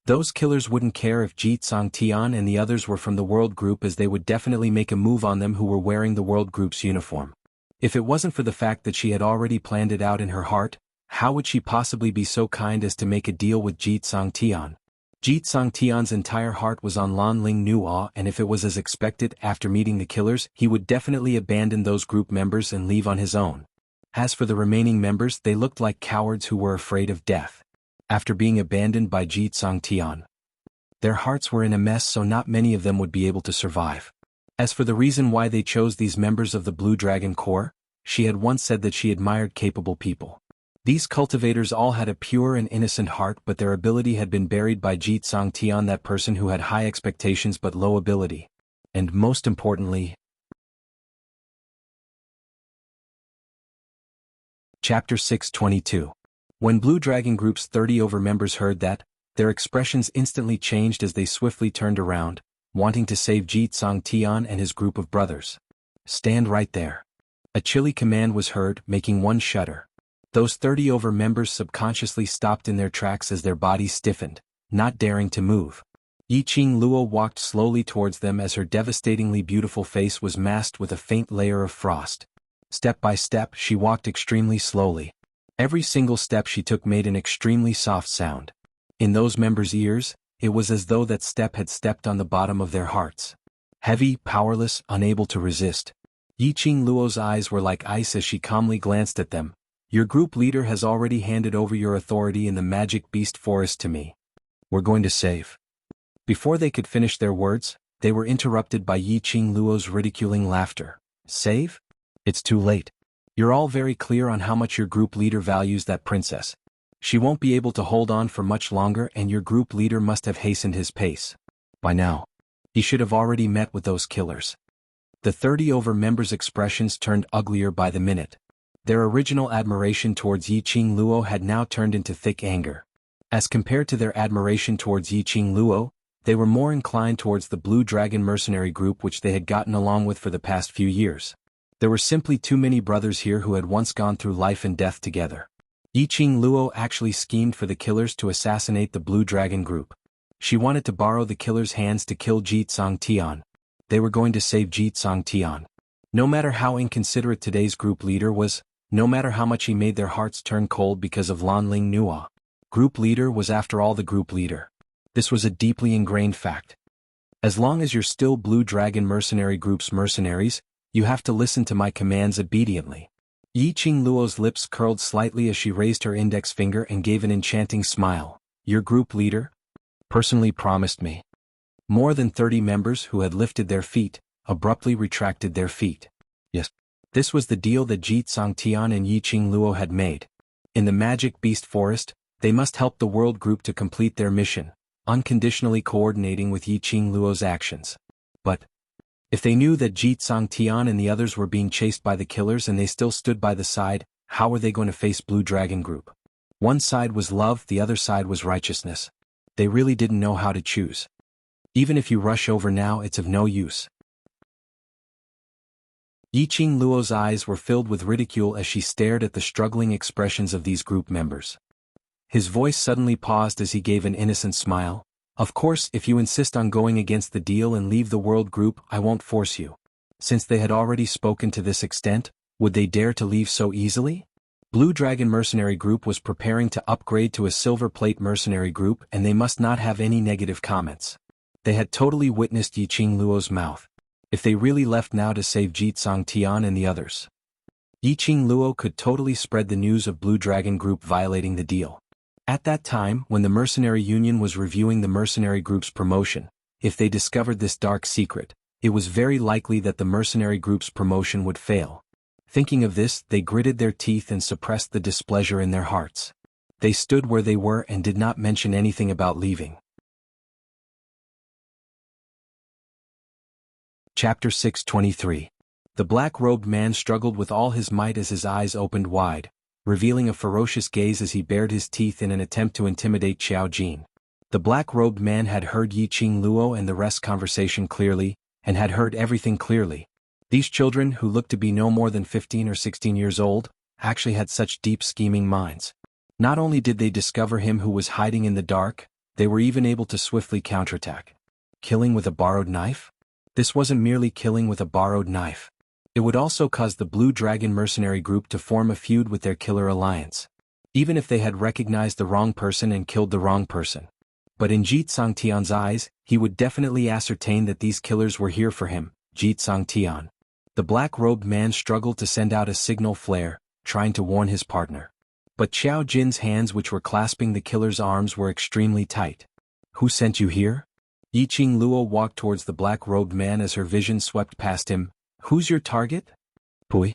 Those killers wouldn't care if Jitsong Tian and the others were from the World Group, as they would definitely make a move on them who were wearing the World Group's uniform. If it wasn't for the fact that she had already planned it out in her heart, how would she possibly be so kind as to make a deal with Jitsong Tian? Jitsong Tian's entire heart was on Lan Ling Nuo, and if it was as expected after meeting the killers, he would definitely abandon those group members and leave on his own. As for the remaining members, they looked like cowards who were afraid of death. After being abandoned by Jitsong Tian, their hearts were in a mess, so not many of them would be able to survive. As for the reason why they chose these members of the Blue Dragon Corps, she had once said that she admired capable people. These cultivators all had a pure and innocent heart, but their ability had been buried by Jitsong Tian, that person who had high expectations but low ability. And most importantly, Chapter 622. When Blue Dragon Group's 30 members heard that, their expressions instantly changed as they swiftly turned around, wanting to save Jitsong Tian and his group of brothers. Stand right there. A chilly command was heard, making one shudder. Those 30 members subconsciously stopped in their tracks as their bodies stiffened, not daring to move. Yiqing Luo walked slowly towards them as her devastatingly beautiful face was masked with a faint layer of frost. Step by step, she walked extremely slowly. Every single step she took made an extremely soft sound. In those members' ears, it was as though that step had stepped on the bottom of their hearts. Heavy, powerless, unable to resist. Yiqing Luo's eyes were like ice as she calmly glanced at them. Your group leader has already handed over your authority in the Magic Beast Forest to me. We're going to save. Before they could finish their words, they were interrupted by Yiqing Luo's ridiculing laughter. Save? It's too late. You're all very clear on how much your group leader values that princess. She won't be able to hold on for much longer, and your group leader must have hastened his pace. By now, he should have already met with those killers. The 30 members' expressions turned uglier by the minute. Their original admiration towards Yiqing Luo had now turned into thick anger. As compared to their admiration towards Yiqing Luo, they were more inclined towards the Blue Dragon mercenary group which they had gotten along with for the past few years. There were simply too many brothers here who had once gone through life and death together. Yiqing Luo actually schemed for the killers to assassinate the Blue Dragon group. She wanted to borrow the killers' hands to kill Jianghu. They were going to save Jianghu. No matter how inconsiderate today's group leader was, no matter how much he made their hearts turn cold because of Lanling Nua, group leader was after all the group leader. This was a deeply ingrained fact. As long as you're still Blue Dragon mercenary group's mercenaries, you have to listen to my commands obediently. Yiqing Luo's lips curled slightly as she raised her index finger and gave an enchanting smile. Your group leader? Personally promised me. More than 30 members who had lifted their feet, abruptly retracted their feet. Yes. This was the deal that Jianghu and Yiqing Luo had made. In the Magic Beast Forest, they must help the World Group to complete their mission, unconditionally coordinating with Yiqing Luo's actions. But if they knew that Jianghu and the others were being chased by the killers and they still stood by the side, how were they going to face Blue Dragon Group? One side was love, the other side was righteousness. They really didn't know how to choose. Even if you rush over now, it's of no use. Yiqing Luo's eyes were filled with ridicule as she stared at the struggling expressions of these group members. His voice suddenly paused as he gave an innocent smile. Of course, if you insist on going against the deal and leave the world group, I won't force you. Since they had already spoken to this extent, would they dare to leave so easily? Blue Dragon mercenary group was preparing to upgrade to a silver plate mercenary group and they must not have any negative comments. They had totally witnessed Yiqing Luo's mouth. If they really left now to save Jianghu and the others, Yiqing Luo could totally spread the news of Blue Dragon Group violating the deal. At that time, when the Mercenary Union was reviewing the mercenary group's promotion, if they discovered this dark secret, it was very likely that the mercenary group's promotion would fail. Thinking of this, they gritted their teeth and suppressed the displeasure in their hearts. They stood where they were and did not mention anything about leaving. Chapter 623. The black-robed man struggled with all his might as his eyes opened wide, revealing a ferocious gaze as he bared his teeth in an attempt to intimidate Xiao Jin. The black-robed man had heard Yiqing Luo and the rest's conversation clearly, and had heard everything clearly. These children, who looked to be no more than 15 or 16 years old, actually had such deep scheming minds. Not only did they discover him who was hiding in the dark, they were even able to swiftly counterattack. Killing with a borrowed knife? This wasn't merely killing with a borrowed knife. It would also cause the Blue Dragon mercenary group to form a feud with their killer alliance. Even if they had recognized the wrong person and killed the wrong person. But in Jianghu's eyes, he would definitely ascertain that these killers were here for him, Jianghu. The black-robed man struggled to send out a signal flare, trying to warn his partner. But Xiao Jin's hands which were clasping the killer's arms were extremely tight. Who sent you here? Yiqing Luo walked towards the black-robed man as her vision swept past him. Who's your target? Pui.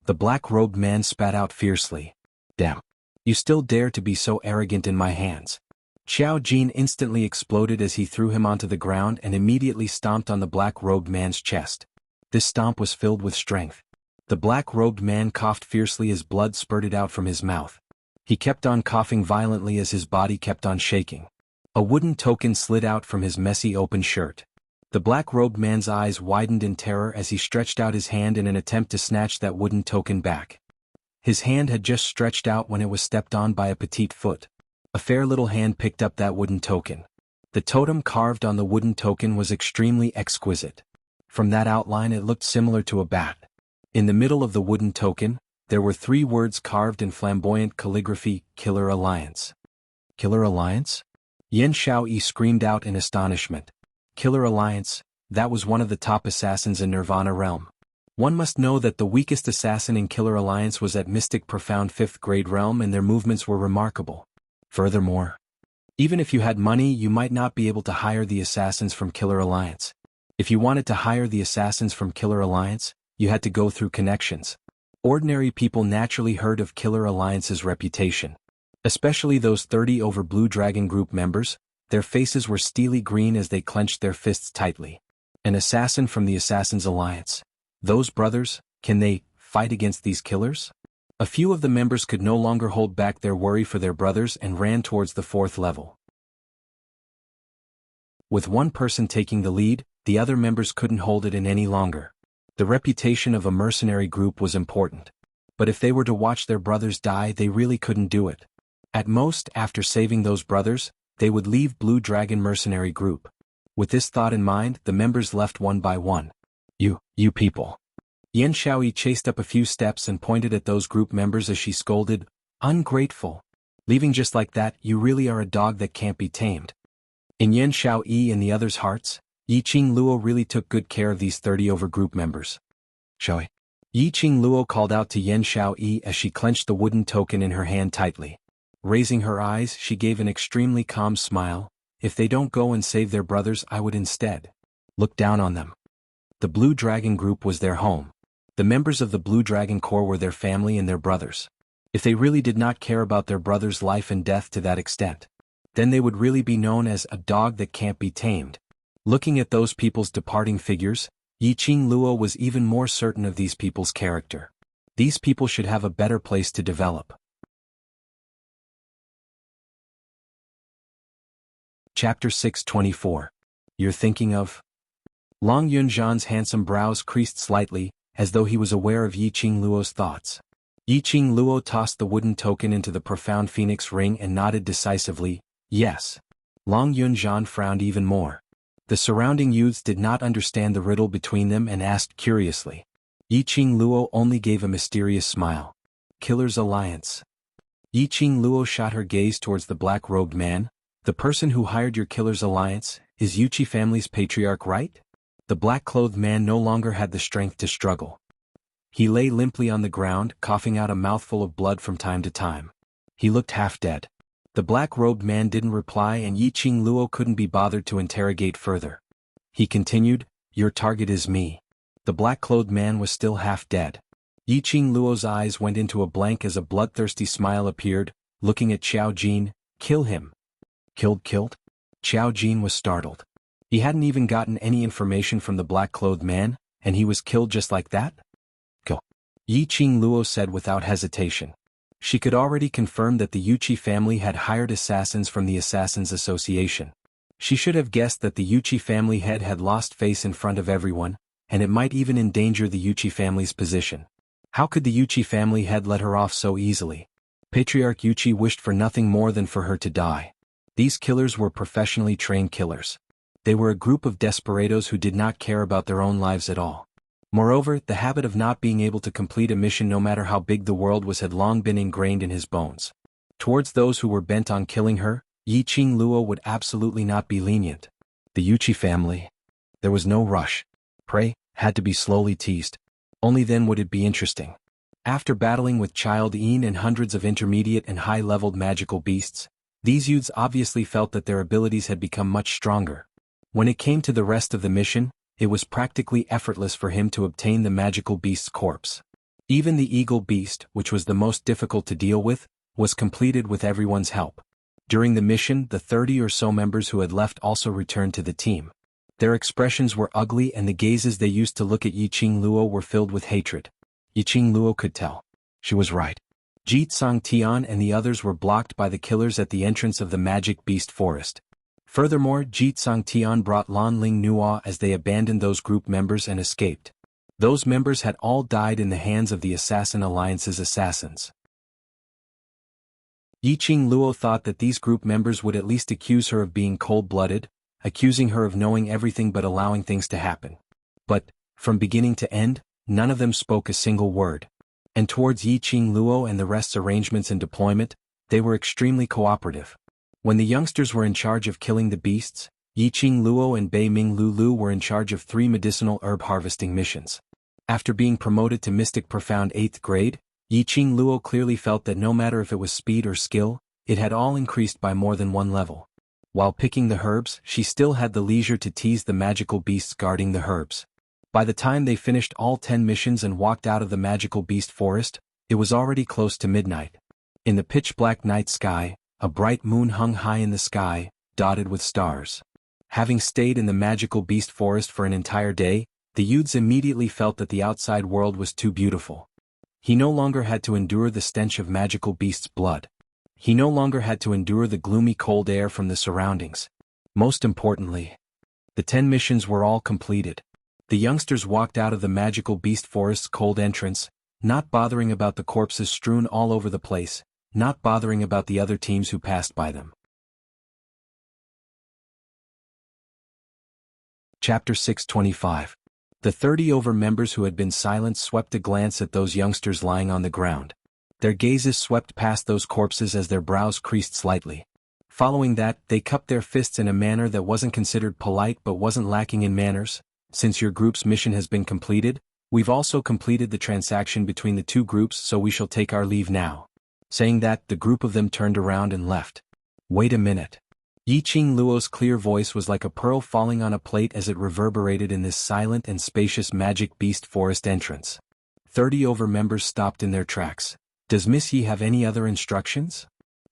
The black-robed man spat out fiercely. Damn. You still dare to be so arrogant in my hands. Xiao Jin instantly exploded as he threw him onto the ground and immediately stomped on the black-robed man's chest. This stomp was filled with strength. The black-robed man coughed fiercely as blood spurted out from his mouth. He kept on coughing violently as his body kept on shaking. A wooden token slid out from his messy open shirt. The black-robed man's eyes widened in terror as he stretched out his hand in an attempt to snatch that wooden token back. His hand had just stretched out when it was stepped on by a petite foot. A fair little hand picked up that wooden token. The totem carved on the wooden token was extremely exquisite. From that outline it looked similar to a bat. In the middle of the wooden token, there were 3 words carved in flamboyant calligraphy: Killer Alliance. Killer Alliance? Yan Xiaoyi screamed out in astonishment. Killer Alliance, that was one of the top assassins in Nirvana Realm. One must know that the weakest assassin in Killer Alliance was at Mystic Profound 5th grade realm and their movements were remarkable. Furthermore, even if you had money you might not be able to hire the assassins from Killer Alliance. If you wanted to hire the assassins from Killer Alliance, you had to go through connections. Ordinary people naturally heard of Killer Alliance's reputation. Especially those 30 over Blue Dragon Group members. Their faces were steely green as they clenched their fists tightly. An assassin from the Assassin's Alliance. Those brothers, can they fight against these killers? A few of the members could no longer hold back their worry for their brothers and ran towards the 4th level. With one person taking the lead, the other members couldn't hold it in any longer. The reputation of a mercenary group was important. But if they were to watch their brothers die, they really couldn't do it. At most, after saving those brothers, they would leave Blue Dragon mercenary group. With this thought in mind, the members left one by one. You people. Xianxia chased up a few steps and pointed at those group members as she scolded, "Ungrateful. Leaving just like that, you really are a dog that can't be tamed." In Xianxia and the others' hearts, Yiqing Luo really took good care of these 30 over group members. "Shui." Yiqing Luo called out to Xianxia as she clenched the wooden token in her hand tightly. Raising her eyes, she gave an extremely calm smile. "If they don't go and save their brothers, I would instead look down on them." The Blue Dragon group was their home. The members of the Blue Dragon Corps were their family and their brothers. If they really did not care about their brother's life and death to that extent, then they would really be known as a dog that can't be tamed. Looking at those people's departing figures, Yiqing Luo was even more certain of these people's character. These people should have a better place to develop. Chapter 624. You're thinking of? Long Yunzhan's handsome brows creased slightly, as though he was aware of Yiqing Luo's thoughts. Yiqing Luo tossed the wooden token into the profound phoenix ring and nodded decisively, "Yes." Long Yunzhan frowned even more. The surrounding youths did not understand the riddle between them and asked curiously. Yiqing Luo only gave a mysterious smile. "Killer's Alliance." Yiqing Luo shot her gaze towards the black-robed man. "The person who hired your Killer's Alliance, is Yuchi family's patriarch, right?" The black-clothed man no longer had the strength to struggle. He lay limply on the ground, coughing out a mouthful of blood from time to time. He looked half dead. The black-robed man didn't reply and Yiqing Luo couldn't be bothered to interrogate further. He continued, "Your target is me." The black-clothed man was still half dead. Yiqing Luo's eyes went into a blank as a bloodthirsty smile appeared, looking at Xiao Jin. "Kill him." Killed? Xiao Jin was startled. He hadn't even gotten any information from the black-clothed man, and he was killed just like that? "Kill." Yiqing Luo said without hesitation. She could already confirm that the Yuchi family had hired assassins from the Assassins Association. She should have guessed that the Yuchi family head had lost face in front of everyone, and it might even endanger the Yuchi family's position. How could the Yuchi family head let her off so easily? Patriarch Yuchi wished for nothing more than for her to die. These killers were professionally trained killers. They were a group of desperados who did not care about their own lives at all. Moreover, the habit of not being able to complete a mission no matter how big the world was had long been ingrained in his bones. Towards those who were bent on killing her, Yiqing Luo would absolutely not be lenient. The Yuchi family. There was no rush. Prey had to be slowly teased. Only then would it be interesting. After battling with Child Een and hundreds of intermediate and high-leveled magical beasts, these youths obviously felt that their abilities had become much stronger. When it came to the rest of the mission, it was practically effortless for him to obtain the magical beast's corpse. Even the eagle beast, which was the most difficult to deal with, was completed with everyone's help. During the mission, the 30 or so members who had left also returned to the team. Their expressions were ugly and the gazes they used to look at Yiqing Luo were filled with hatred. Yiqing Luo could tell. She was right. Jitsang Tian and the others were blocked by the killers at the entrance of the magic beast forest. Furthermore, Jitsang Tian brought Lan Ling Nua as they abandoned those group members and escaped. Those members had all died in the hands of the Assassin Alliance's assassins. Yiqing Luo thought that these group members would at least accuse her of being cold-blooded, accusing her of knowing everything but allowing things to happen. But, from beginning to end, none of them spoke a single word. And towards Yiqing Luo and the rest's arrangements and deployment, they were extremely cooperative. When the youngsters were in charge of killing the beasts, Yiqing Luo and Bei Ming Lulu were in charge of 3 medicinal herb harvesting missions. After being promoted to Mystic Profound 8th grade, Yiqing Luo clearly felt that no matter if it was speed or skill, it had all increased by more than one level. While picking the herbs, she still had the leisure to tease the magical beasts guarding the herbs. By the time they finished all 10 missions and walked out of the magical beast forest, it was already close to midnight. In the pitch-black night sky, a bright moon hung high in the sky, dotted with stars. Having stayed in the magical beast forest for an entire day, the youths immediately felt that the outside world was too beautiful. He no longer had to endure the stench of magical beasts' blood. He no longer had to endure the gloomy cold air from the surroundings. Most importantly, the 10 missions were all completed. The youngsters walked out of the magical beast forest's cold entrance, not bothering about the corpses strewn all over the place, not bothering about the other teams who passed by them. Chapter 625. The 30 members who had been silent swept a glance at those youngsters lying on the ground. Their gazes swept past those corpses as their brows creased slightly. Following that, they cupped their fists in a manner that wasn't considered polite but wasn't lacking in manners. Since your group's mission has been completed, we've also completed the transaction between the two groups, so we shall take our leave now. Saying that, the group of them turned around and left. Wait a minute. Yiqing Luo's clear voice was like a pearl falling on a plate as it reverberated in this silent and spacious magic beast forest entrance. 30 members stopped in their tracks. Does Miss Yi have any other instructions?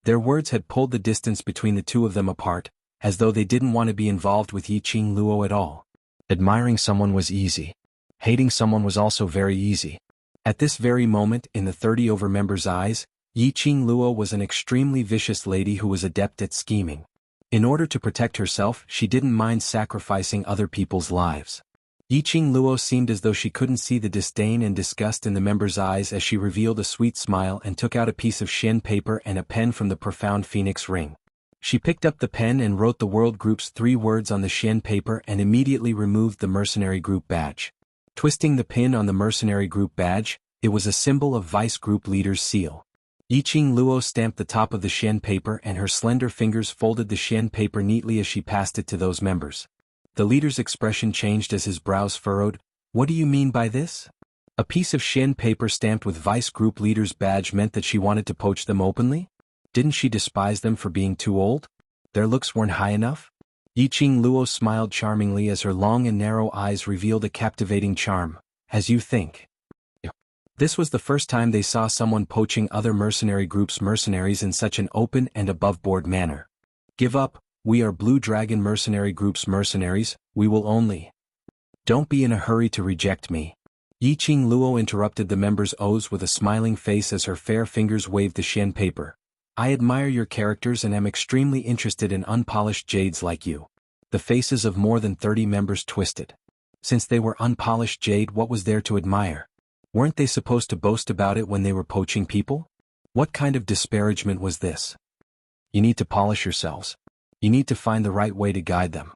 Their words had pulled the distance between the two of them apart, as though they didn't want to be involved with Yiqing Luo at all. Admiring someone was easy. Hating someone was also very easy. At this very moment, in the 30 members' eyes, Yiqing Luo was an extremely vicious lady who was adept at scheming. In order to protect herself, she didn't mind sacrificing other people's lives. Yiqing Luo seemed as though she couldn't see the disdain and disgust in the members' eyes as she revealed a sweet smile and took out a piece of Shen paper and a pen from the profound phoenix ring. She picked up the pen and wrote the world group's 3 words on the Shen paper and immediately removed the mercenary group badge. Twisting the pin on the mercenary group badge, it was a symbol of vice group leader's seal. Yiqing Luo stamped the top of the Shen paper and her slender fingers folded the Shen paper neatly as she passed it to those members. The leader's expression changed as his brows furrowed. What do you mean by this? A piece of Shen paper stamped with vice group leader's badge meant that she wanted to poach them openly? Didn't she despise them for being too old? Their looks weren't high enough? Yiqing Luo smiled charmingly as her long and narrow eyes revealed a captivating charm. As you think. This was the first time they saw someone poaching other mercenary groups' mercenaries in such an open and above-board manner. Give up, we are Blue Dragon Mercenary Group's mercenaries, we will only. Don't be in a hurry to reject me. Yiqing Luo interrupted the members' oaths with a smiling face as her fair fingers waved the Shen paper. I admire your characters and am extremely interested in unpolished jades like you. The faces of more than 30 members twisted. Since they were unpolished jade, what was there to admire? Weren't they supposed to boast about it when they were poaching people? What kind of disparagement was this? You need to polish yourselves. You need to find the right way to guide them.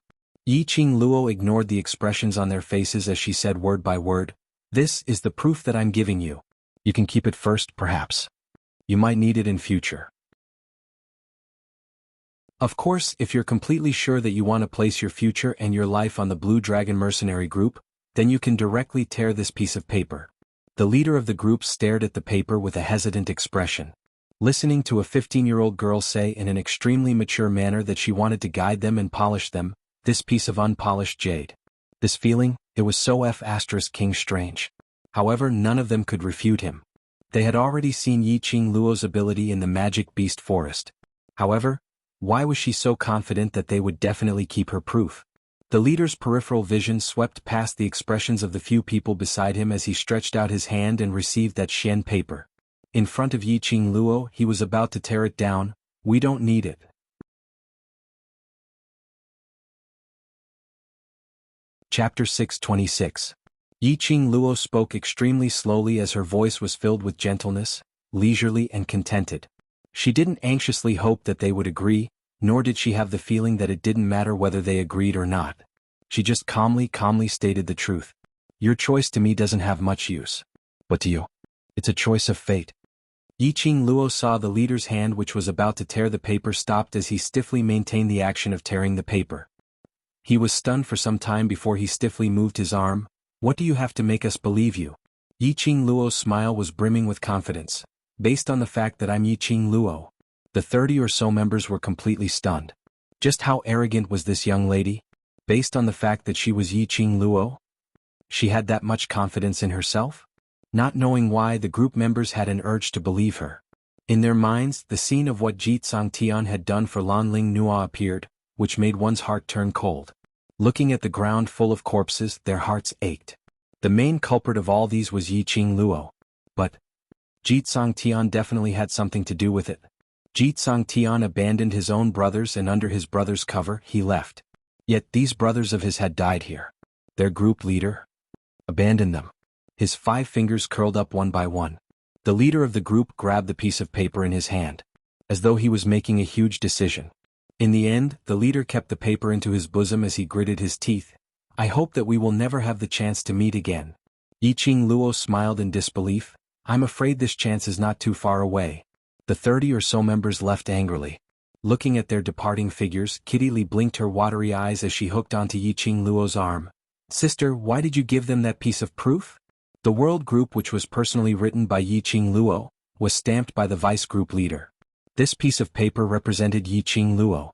Yiqing Luo ignored the expressions on their faces as she said word by word, this is the proof that I'm giving you. You can keep it first, perhaps. You might need it in future. Of course, if you're completely sure that you want to place your future and your life on the Blue Dragon Mercenary Group, then you can directly tear this piece of paper. The leader of the group stared at the paper with a hesitant expression. Listening to a 15-year-old girl say in an extremely mature manner that she wanted to guide them and polish them, this piece of unpolished jade. This feeling, it was so King strange. However, none of them could refute him. They had already seen Yiqing Luo's ability in the magic beast forest. However, why was she so confident that they would definitely keep her proof? The leader's peripheral vision swept past the expressions of the few people beside him as he stretched out his hand and received that Shen paper. In front of Yiqing Luo, he was about to tear it down. We don't need it. Chapter 626. Yiqing Luo spoke extremely slowly as her voice was filled with gentleness, leisurely and contented. She didn't anxiously hope that they would agree, nor did she have the feeling that it didn't matter whether they agreed or not. She just calmly stated the truth. Your choice to me doesn't have much use. But to you, it's a choice of fate. Yiqing Luo saw the leader's hand which was about to tear the paper stopped as he stiffly maintained the action of tearing the paper. He was stunned for some time before he stiffly moved his arm. What do you have to make us believe you? Yiqing Luo's smile was brimming with confidence. Based on the fact that I'm Yiqing Luo. The 30 or so members were completely stunned. Just how arrogant was this young lady? Based on the fact that she was Yiqing Luo? She had that much confidence in herself? Not knowing why, the group members had an urge to believe her. In their minds, the scene of what Ji Tsangtian had done for Lan Ling Nua appeared, which made one's heart turn cold. Looking at the ground full of corpses, their hearts ached. The main culprit of all these was Yiqing Luo. But Xianxia definitely had something to do with it. Xianxia abandoned his own brothers, and under his brothers' cover, he left. Yet these brothers of his had died here. Their group leader abandoned them. His 5 fingers curled up one by one. The leader of the group grabbed the piece of paper in his hand, as though he was making a huge decision. In the end, the leader kept the paper into his bosom as he gritted his teeth. I hope that we will never have the chance to meet again. Yiqing Luo smiled in disbelief. I'm afraid this chance is not too far away. The 30 or so members left angrily. Looking at their departing figures, Kitty Lee blinked her watery eyes as she hooked onto Yiqing Luo's arm. Sister, why did you give them that piece of proof? The world group, which was personally written by Yiqing Luo, was stamped by the vice group leader. This piece of paper represented Yiqing Luo.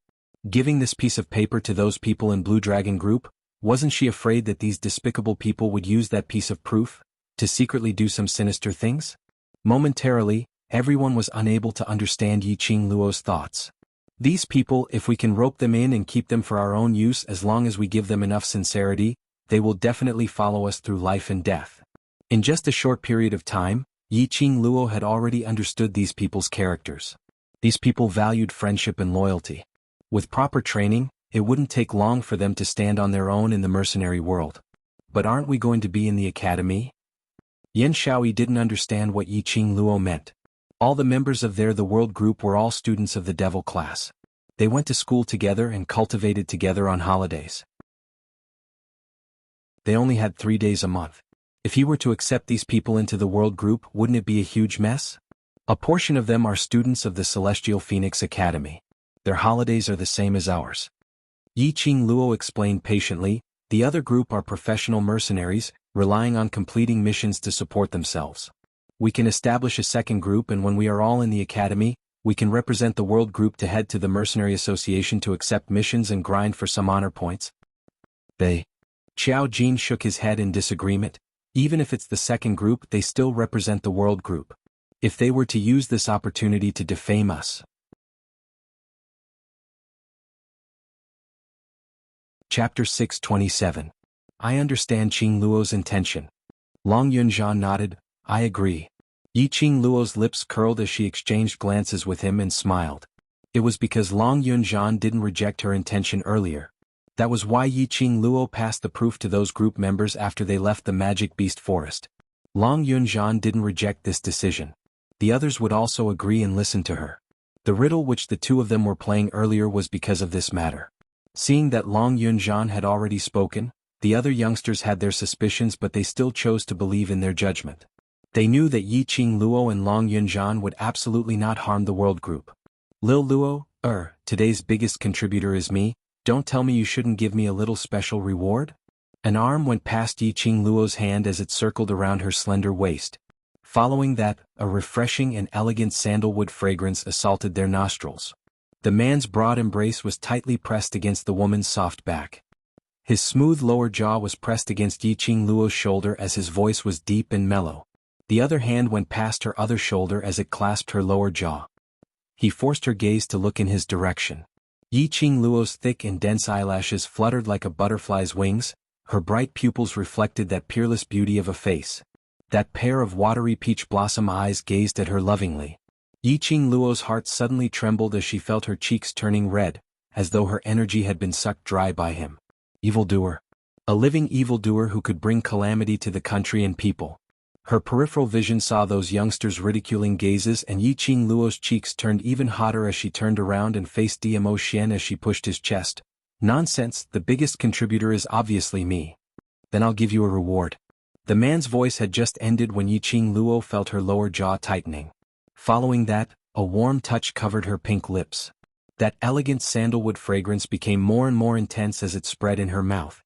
Giving this piece of paper to those people in Blue Dragon Group, wasn't she afraid that these despicable people would use that piece of proof to secretly do some sinister things? Momentarily, everyone was unable to understand Yiqing Luo's thoughts. These people, if we can rope them in and keep them for our own use as long as we give them enough sincerity, they will definitely follow us through life and death. In just a short period of time, Yiqing Luo had already understood these people's characters. These people valued friendship and loyalty. With proper training, it wouldn't take long for them to stand on their own in the mercenary world. But aren't we going to be in the academy? Yan Shaoi didn't understand what Yiqing Luo meant. All the members of the world group were all students of the devil class. They went to school together and cultivated together on holidays. They only had 3 days a month. If he were to accept these people into the world group, wouldn't it be a huge mess? A portion of them are students of the Celestial Phoenix Academy. Their holidays are the same as ours. Yiqing Luo explained patiently, the other group are professional mercenaries, relying on completing missions to support themselves. We can establish a second group, and when we are all in the academy, we can represent the world group to head to the Mercenary Association to accept missions and grind for some honor points. Xiao Jin shook his head in disagreement. Even if it's the second group, they still represent the world group. If they were to use this opportunity to defame us. Chapter 627. I understand Qing Luo's intention. Long Yunzhan nodded. I agree. Yiqing Luo's lips curled as she exchanged glances with him and smiled. It was because Long Yunzhan didn't reject her intention earlier. That was why Yiqing Luo passed the proof to those group members after they left the Magic Beast Forest. Long Yunzhan didn't reject this decision. The others would also agree and listen to her. The riddle which the two of them were playing earlier was because of this matter. Seeing that Long Yunzhan had already spoken, the other youngsters had their suspicions, but they still chose to believe in their judgment. They knew that Yiqing Luo and Long Yunzhan would absolutely not harm the world group. Lil Luo, today's biggest contributor is me. Don't tell me you shouldn't give me a little special reward? An arm went past Yiqing Luo's hand as it circled around her slender waist. Following that, a refreshing and elegant sandalwood fragrance assaulted their nostrils. The man's broad embrace was tightly pressed against the woman's soft back. His smooth lower jaw was pressed against Yiqing Luo's shoulder as his voice was deep and mellow. The other hand went past her other shoulder as it clasped her lower jaw. He forced her gaze to look in his direction. Yiqing Luo's thick and dense eyelashes fluttered like a butterfly's wings, her bright pupils reflected that peerless beauty of a face. That pair of watery peach blossom eyes gazed at her lovingly. Yiqing Luo's heart suddenly trembled as she felt her cheeks turning red, as though her energy had been sucked dry by him. Evildoer. A living evildoer who could bring calamity to the country and people. Her peripheral vision saw those youngsters' ridiculing gazes, and Yiqing Luo's cheeks turned even hotter as she turned around and faced Dmo Xian as she pushed his chest. Nonsense, the biggest contributor is obviously me. Then I'll give you a reward. The man's voice had just ended when Yiqing Luo felt her lower jaw tightening. Following that, a warm touch covered her pink lips. That elegant sandalwood fragrance became more and more intense as it spread in her mouth.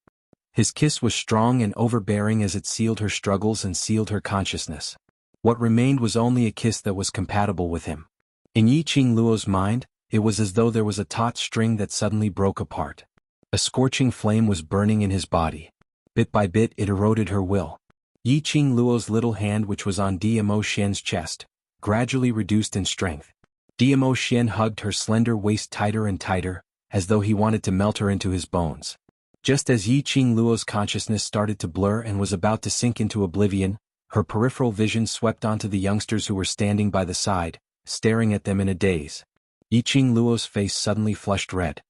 His kiss was strong and overbearing as it sealed her struggles and sealed her consciousness. What remained was only a kiss that was compatible with him. In Yiqing Luo's mind, it was as though there was a taut string that suddenly broke apart. A scorching flame was burning in his body. Bit by bit it eroded her will. Yiqing Luo's little hand, which was on Dmo Xian's chest, gradually reduced in strength. Dmo Xian hugged her slender waist tighter and tighter, as though he wanted to melt her into his bones. Just as Yiqing Luo's consciousness started to blur and was about to sink into oblivion, Her peripheral vision swept onto the youngsters who were standing by the side, staring at them in a daze. Yiqing Luo's face suddenly flushed red.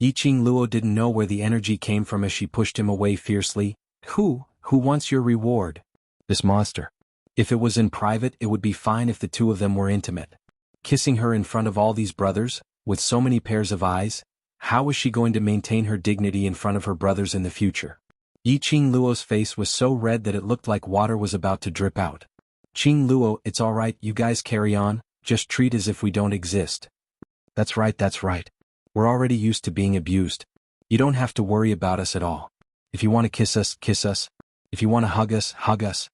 Yiqing Luo didn't know where the energy came from as she pushed him away fiercely. Who wants your reward? This monster. If it was in private, it would be fine if the two of them were intimate. Kissing her in front of all these brothers, with so many pairs of eyes, how was she going to maintain her dignity in front of her brothers in the future? Yiqing Luo's face was so red that it looked like water was about to drip out. Qing Luo, it's alright, you guys carry on, just treat as if we don't exist. That's right. We're already used to being abused. You don't have to worry about us at all. If you want to kiss us, kiss us. If you want to hug us, hug us.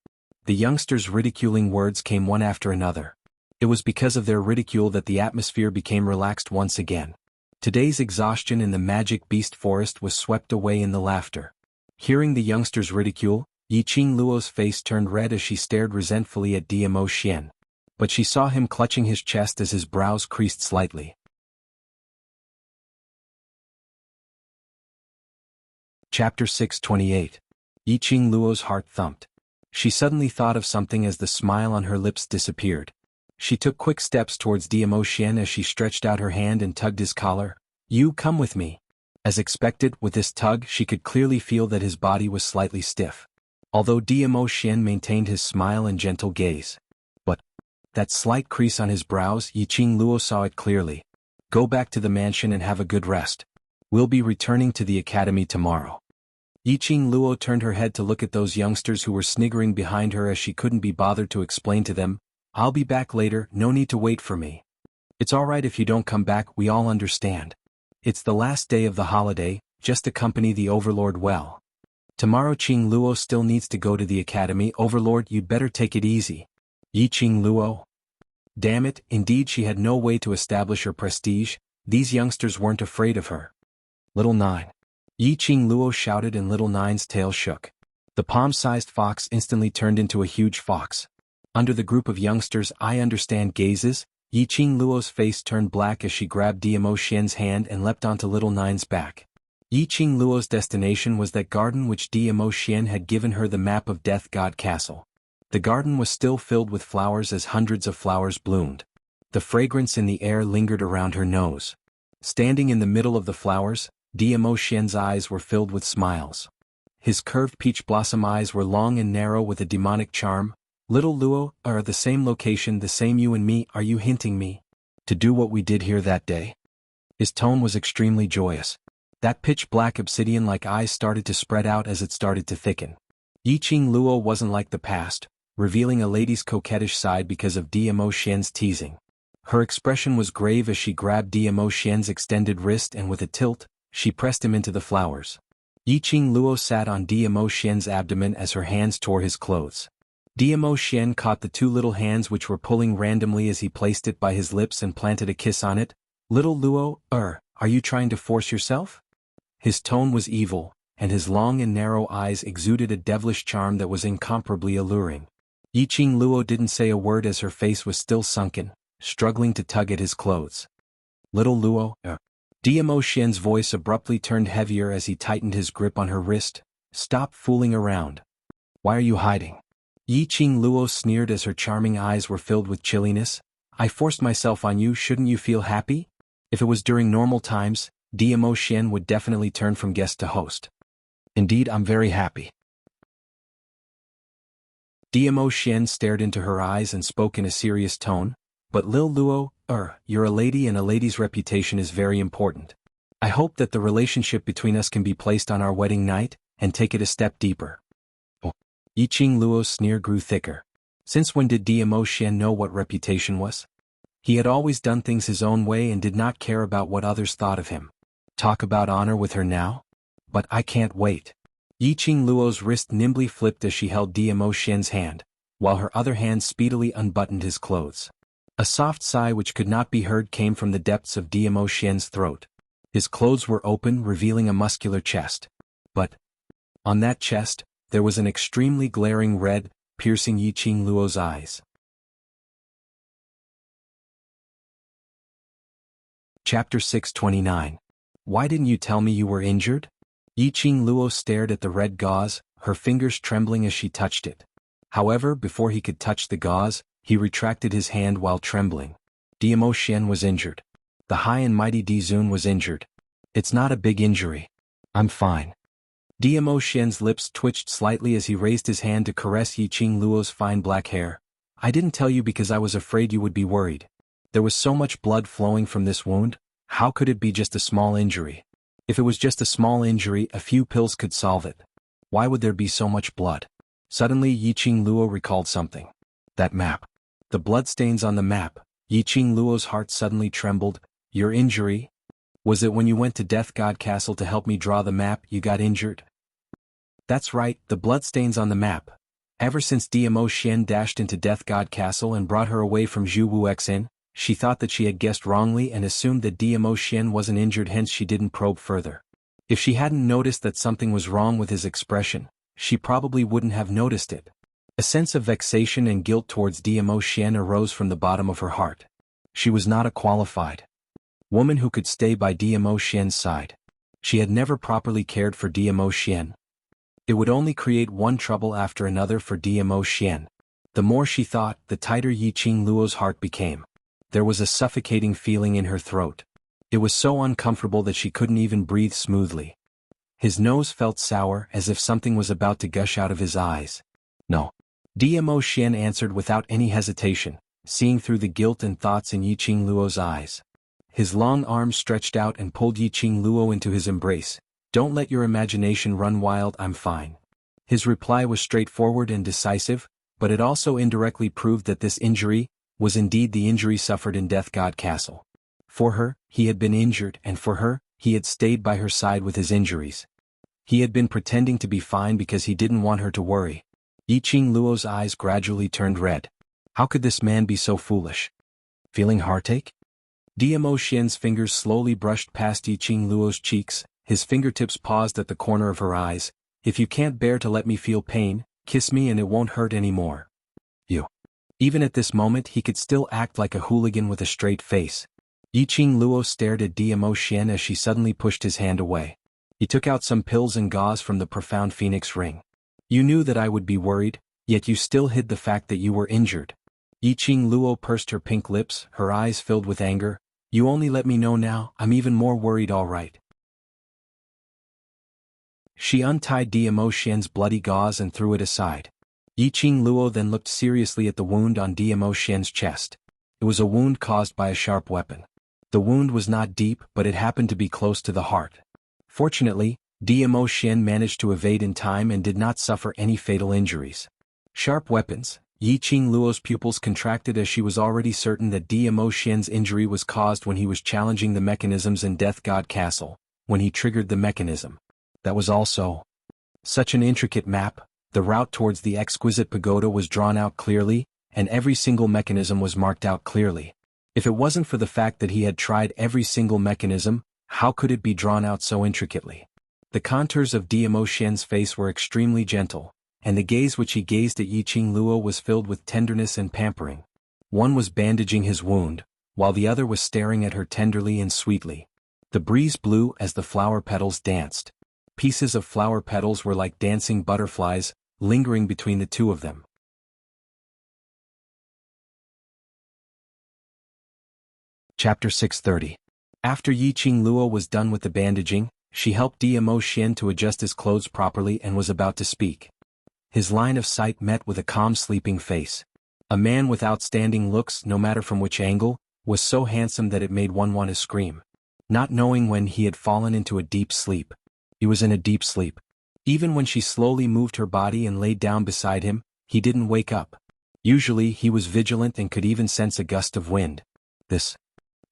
The youngsters' ridiculing words came one after another. It was because of their ridicule that the atmosphere became relaxed once again. Today's exhaustion in the magic beast forest was swept away in the laughter. Hearing the youngsters' ridicule, Yiqing Luo's face turned red as she stared resentfully at Dmo Xian. But she saw him clutching his chest as his brows creased slightly. Chapter 628. Yiqing Luo's heart thumped. She suddenly thought of something as the smile on her lips disappeared. She took quick steps towards Dmo Xian as she stretched out her hand and tugged his collar. You come with me. As expected, with this tug she could clearly feel that his body was slightly stiff. Although Dmo Xian maintained his smile and gentle gaze. But that slight crease on his brows, Yiqing Luo saw it clearly. Go back to the mansion and have a good rest. We'll be returning to the academy tomorrow. Yiqing Luo turned her head to look at those youngsters who were sniggering behind her as she couldn't be bothered to explain to them, I'll be back later, no need to wait for me. It's alright if you don't come back, we all understand. It's the last day of the holiday, just accompany the Overlord well. Tomorrow Qing Luo still needs to go to the academy. Overlord, you'd better take it easy. Yiqing Luo. Damn it, indeed she had no way to establish her prestige. These youngsters weren't afraid of her. Little Nine. Yiqing Luo shouted and Little Nine's tail shook. The palm-sized fox instantly turned into a huge fox. Under the group of youngsters' I understand gazes, Yiqing Luo's face turned black as she grabbed Dmo Xian's hand and leapt onto Little Nine's back. Yiqing Luo's destination was that garden which Dmo Xian had given her the map of Death God Castle. The garden was still filled with flowers as hundreds of flowers bloomed. The fragrance in the air lingered around her nose. Standing in the middle of the flowers, Dmo Xian's eyes were filled with smiles. His curved peach blossom eyes were long and narrow with a demonic charm. Little Luo, are the same location, the same you and me, are you hinting me to do what we did here that day? His tone was extremely joyous. That pitch-black obsidian-like eyes started to spread out as it started to thicken. Yiqing Luo wasn't like the past, revealing a lady's coquettish side because of Dmo Xian's teasing. Her expression was grave as she grabbed Dmo Xian's extended wrist and with a tilt, she pressed him into the flowers. Yiqing Luo sat on Dmo Xian's abdomen as her hands tore his clothes. Dmo Xian caught the two little hands which were pulling randomly as he placed it by his lips and planted a kiss on it. Little Luo, are you trying to force yourself? His tone was evil, and his long and narrow eyes exuded a devilish charm that was incomparably alluring. Yiqing Luo didn't say a word as her face was still sunken, struggling to tug at his clothes. Little Luo, Dmo Xian's voice abruptly turned heavier as he tightened his grip on her wrist. Stop fooling around. Why are you hiding? Yiqing Luo sneered as her charming eyes were filled with chilliness. I forced myself on you, shouldn't you feel happy? If it was during normal times, Dmo Xian would definitely turn from guest to host. Indeed, I'm very happy. Dmo Xian stared into her eyes and spoke in a serious tone. But Lil Luo, you're a lady and a lady's reputation is very important. I hope that the relationship between us can be placed on our wedding night, and take it a step deeper. Oh. Yiqing Luo's sneer grew thicker. Since when did Dmo Xian know what reputation was? He had always done things his own way and did not care about what others thought of him. Talk about honor with her now? But I can't wait. Yiqing Luo's wrist nimbly flipped as she held Dmo Xian's hand, while her other hand speedily unbuttoned his clothes. A soft sigh which could not be heard came from the depths of Dmo Xian's throat. His clothes were open, revealing a muscular chest. But on that chest, there was an extremely glaring red, piercing Yiqing Luo's eyes. Chapter 629. Why didn't you tell me you were injured? Yiqing Luo stared at the red gauze, her fingers trembling as she touched it. However, before he could touch the gauze, he retracted his hand while trembling. Dimo Xian was injured. The high and mighty Di Zun was injured. It's not a big injury. I'm fine. Dimo Xian's lips twitched slightly as he raised his hand to caress Yiqing Luo's fine black hair. I didn't tell you because I was afraid you would be worried. There was so much blood flowing from this wound, how could it be just a small injury? If it was just a small injury, a few pills could solve it. Why would there be so much blood? Suddenly Yiqing Luo recalled something. That map. The bloodstains on the map. Yiqing Luo's heart suddenly trembled. Your injury? Was it when you went to Death God Castle to help me draw the map you got injured? That's right, the bloodstains on the map. Ever since Dimo Xian dashed into Death God Castle and brought her away from Zhu Wuxin, she thought that she had guessed wrongly and assumed that Dimo Xian wasn't injured, hence she didn't probe further. If she hadn't noticed that something was wrong with his expression, she probably wouldn't have noticed it. A sense of vexation and guilt towards Dimo Xian arose from the bottom of her heart. She was not a qualified woman who could stay by Dimo Xian's side. She had never properly cared for Dimo Xian. It would only create one trouble after another for Dimo Xian. The more she thought, the tighter Yiqing Luo's heart became. There was a suffocating feeling in her throat. It was so uncomfortable that she couldn't even breathe smoothly. His nose felt sour, as if something was about to gush out of his eyes. No. Dimo Xian answered without any hesitation, seeing through the guilt and thoughts in Yiqing Luo's eyes. His long arms stretched out and pulled Yiqing Luo into his embrace. Don't let your imagination run wild, I'm fine. His reply was straightforward and decisive, but it also indirectly proved that this injury was indeed the injury suffered in Death God Castle. For her, he had been injured, and for her, he had stayed by her side with his injuries. He had been pretending to be fine because he didn't want her to worry. Yiqing Luo's eyes gradually turned red. How could this man be so foolish? Feeling heartache? Dimo Xian's fingers slowly brushed past Yiqing Luo's cheeks, his fingertips paused at the corner of her eyes. If you can't bear to let me feel pain, kiss me and it won't hurt anymore. You. Even at this moment he could still act like a hooligan with a straight face. Yiqing Luo stared at Dimo Xian as she suddenly pushed his hand away. He took out some pills and gauze from the profound phoenix ring. You knew that I would be worried, yet you still hid the fact that you were injured. Yiqing Luo pursed her pink lips, her eyes filled with anger. You only let me know now, I'm even more worried, all right. She untied Dimo Xian's bloody gauze and threw it aside. Yiqing Luo then looked seriously at the wound on Dimo Xian's chest. It was a wound caused by a sharp weapon. The wound was not deep, but it happened to be close to the heart. Fortunately, Dimo Xian managed to evade in time and did not suffer any fatal injuries. Sharp weapons. Yiqing Luo's pupils contracted as she was already certain that Dimo Xian's injury was caused when he was challenging the mechanisms in Death God Castle, when he triggered the mechanism. That was also such an intricate map. The route towards the exquisite pagoda was drawn out clearly, and every single mechanism was marked out clearly. If it wasn't for the fact that he had tried every single mechanism, how could it be drawn out so intricately? The contours of Dimo Xian's face were extremely gentle, and the gaze which he gazed at Yiqing Luo was filled with tenderness and pampering. One was bandaging his wound, while the other was staring at her tenderly and sweetly. The breeze blew as the flower petals danced. Pieces of flower petals were like dancing butterflies, lingering between the two of them. Chapter 630. After Yiqing Luo was done with the bandaging, she helped Dimo Xian to adjust his clothes properly and was about to speak. His line of sight met with a calm sleeping face. A man with outstanding looks, no matter from which angle, was so handsome that it made one want to scream. Not knowing when he had fallen into a deep sleep. He was in a deep sleep. Even when she slowly moved her body and laid down beside him, he didn't wake up. Usually he was vigilant and could even sense a gust of wind.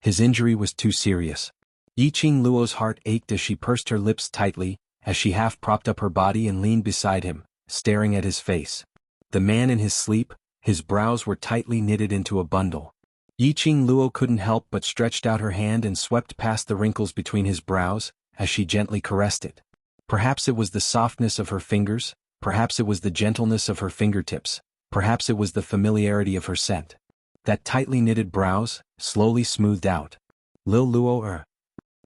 His injury was too serious. Yiqing Luo's heart ached as she pursed her lips tightly, as she half propped up her body and leaned beside him, staring at his face. The man in his sleep, his brows were tightly knitted into a bundle. Yiqing Luo couldn't help but stretched out her hand and swept past the wrinkles between his brows, as she gently caressed it. Perhaps it was the softness of her fingers, perhaps it was the gentleness of her fingertips, perhaps it was the familiarity of her scent. That tightly knitted brows, slowly smoothed out. Lil Luo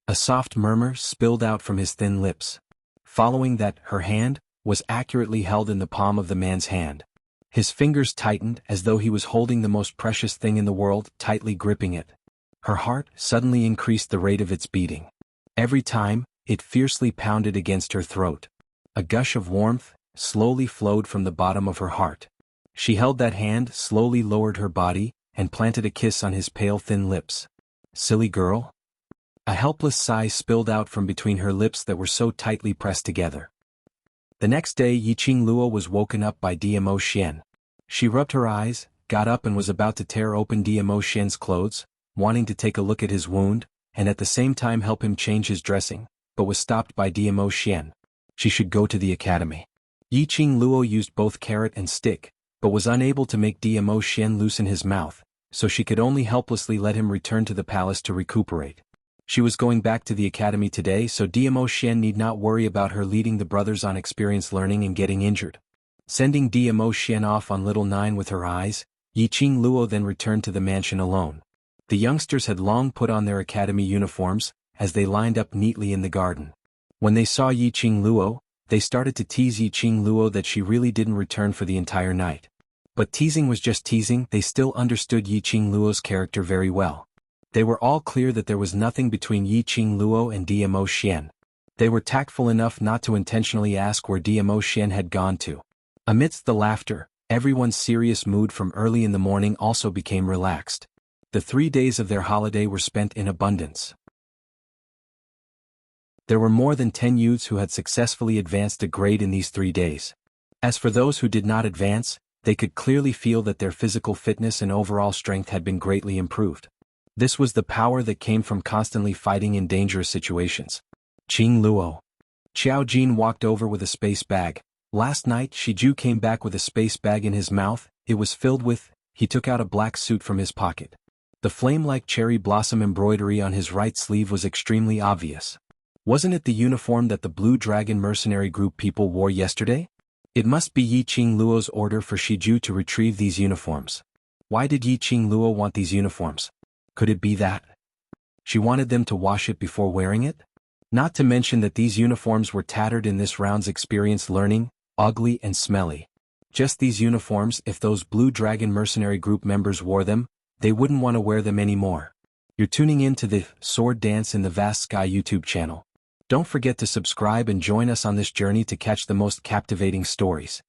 A soft murmur spilled out from his thin lips. Following that, her hand was accurately held in the palm of the man's hand. His fingers tightened as though he was holding the most precious thing in the world, tightly gripping it. Her heart suddenly increased the rate of its beating. Every time, it fiercely pounded against her throat. A gush of warmth slowly flowed from the bottom of her heart. She held that hand, slowly lowered her body, and planted a kiss on his pale thin lips. Silly girl? A helpless sigh spilled out from between her lips that were so tightly pressed together. The next day Yiqing Luo was woken up by Dmo Xian. She rubbed her eyes, got up and was about to tear open Dmo Xian's clothes, wanting to take a look at his wound, and at the same time help him change his dressing, but was stopped by Dmo Xian. She should go to the academy. Yiqing Luo used both carrot and stick, but was unable to make Dmo Xian loosen his mouth, so she could only helplessly let him return to the palace to recuperate. She was going back to the academy today, so Dmo Xian need not worry about her leading the brothers on experience learning and getting injured. Sending Dmo Xian off on little Nine with her eyes, Yiqing Luo then returned to the mansion alone. The youngsters had long put on their academy uniforms, as they lined up neatly in the garden. When they saw Yiqing Luo, they started to tease Yiqing Luo that she really didn't return for the entire night. But teasing was just teasing, they still understood Yiqing Luo's character very well. They were all clear that there was nothing between Yiqing Luo and Dmo Xian. They were tactful enough not to intentionally ask where Dmo Xian had gone to. Amidst the laughter, everyone's serious mood from early in the morning also became relaxed. The 3 days of their holiday were spent in abundance. There were more than 10 youths who had successfully advanced a grade in these 3 days. As for those who did not advance, they could clearly feel that their physical fitness and overall strength had been greatly improved. This was the power that came from constantly fighting in dangerous situations. Qing Luo. Xiao Jin walked over with a space bag. Last night Shiju came back with a space bag in his mouth. It was filled with, he took out a black suit from his pocket. The flame-like cherry blossom embroidery on his right sleeve was extremely obvious. Wasn't it the uniform that the Blue Dragon mercenary group people wore yesterday? It must be Yiqing Luo's order for Shiju to retrieve these uniforms. Why did Yiqing Luo want these uniforms? Could it be that she wanted them to wash it before wearing it? Not to mention that these uniforms were tattered in this round's experience learning, ugly and smelly. Just these uniforms, if those Blue Dragon mercenary group members wore them, they wouldn't want to wear them anymore. You're tuning in to the Sword Dance in the Vast Sky YouTube channel. Don't forget to subscribe and join us on this journey to catch the most captivating stories.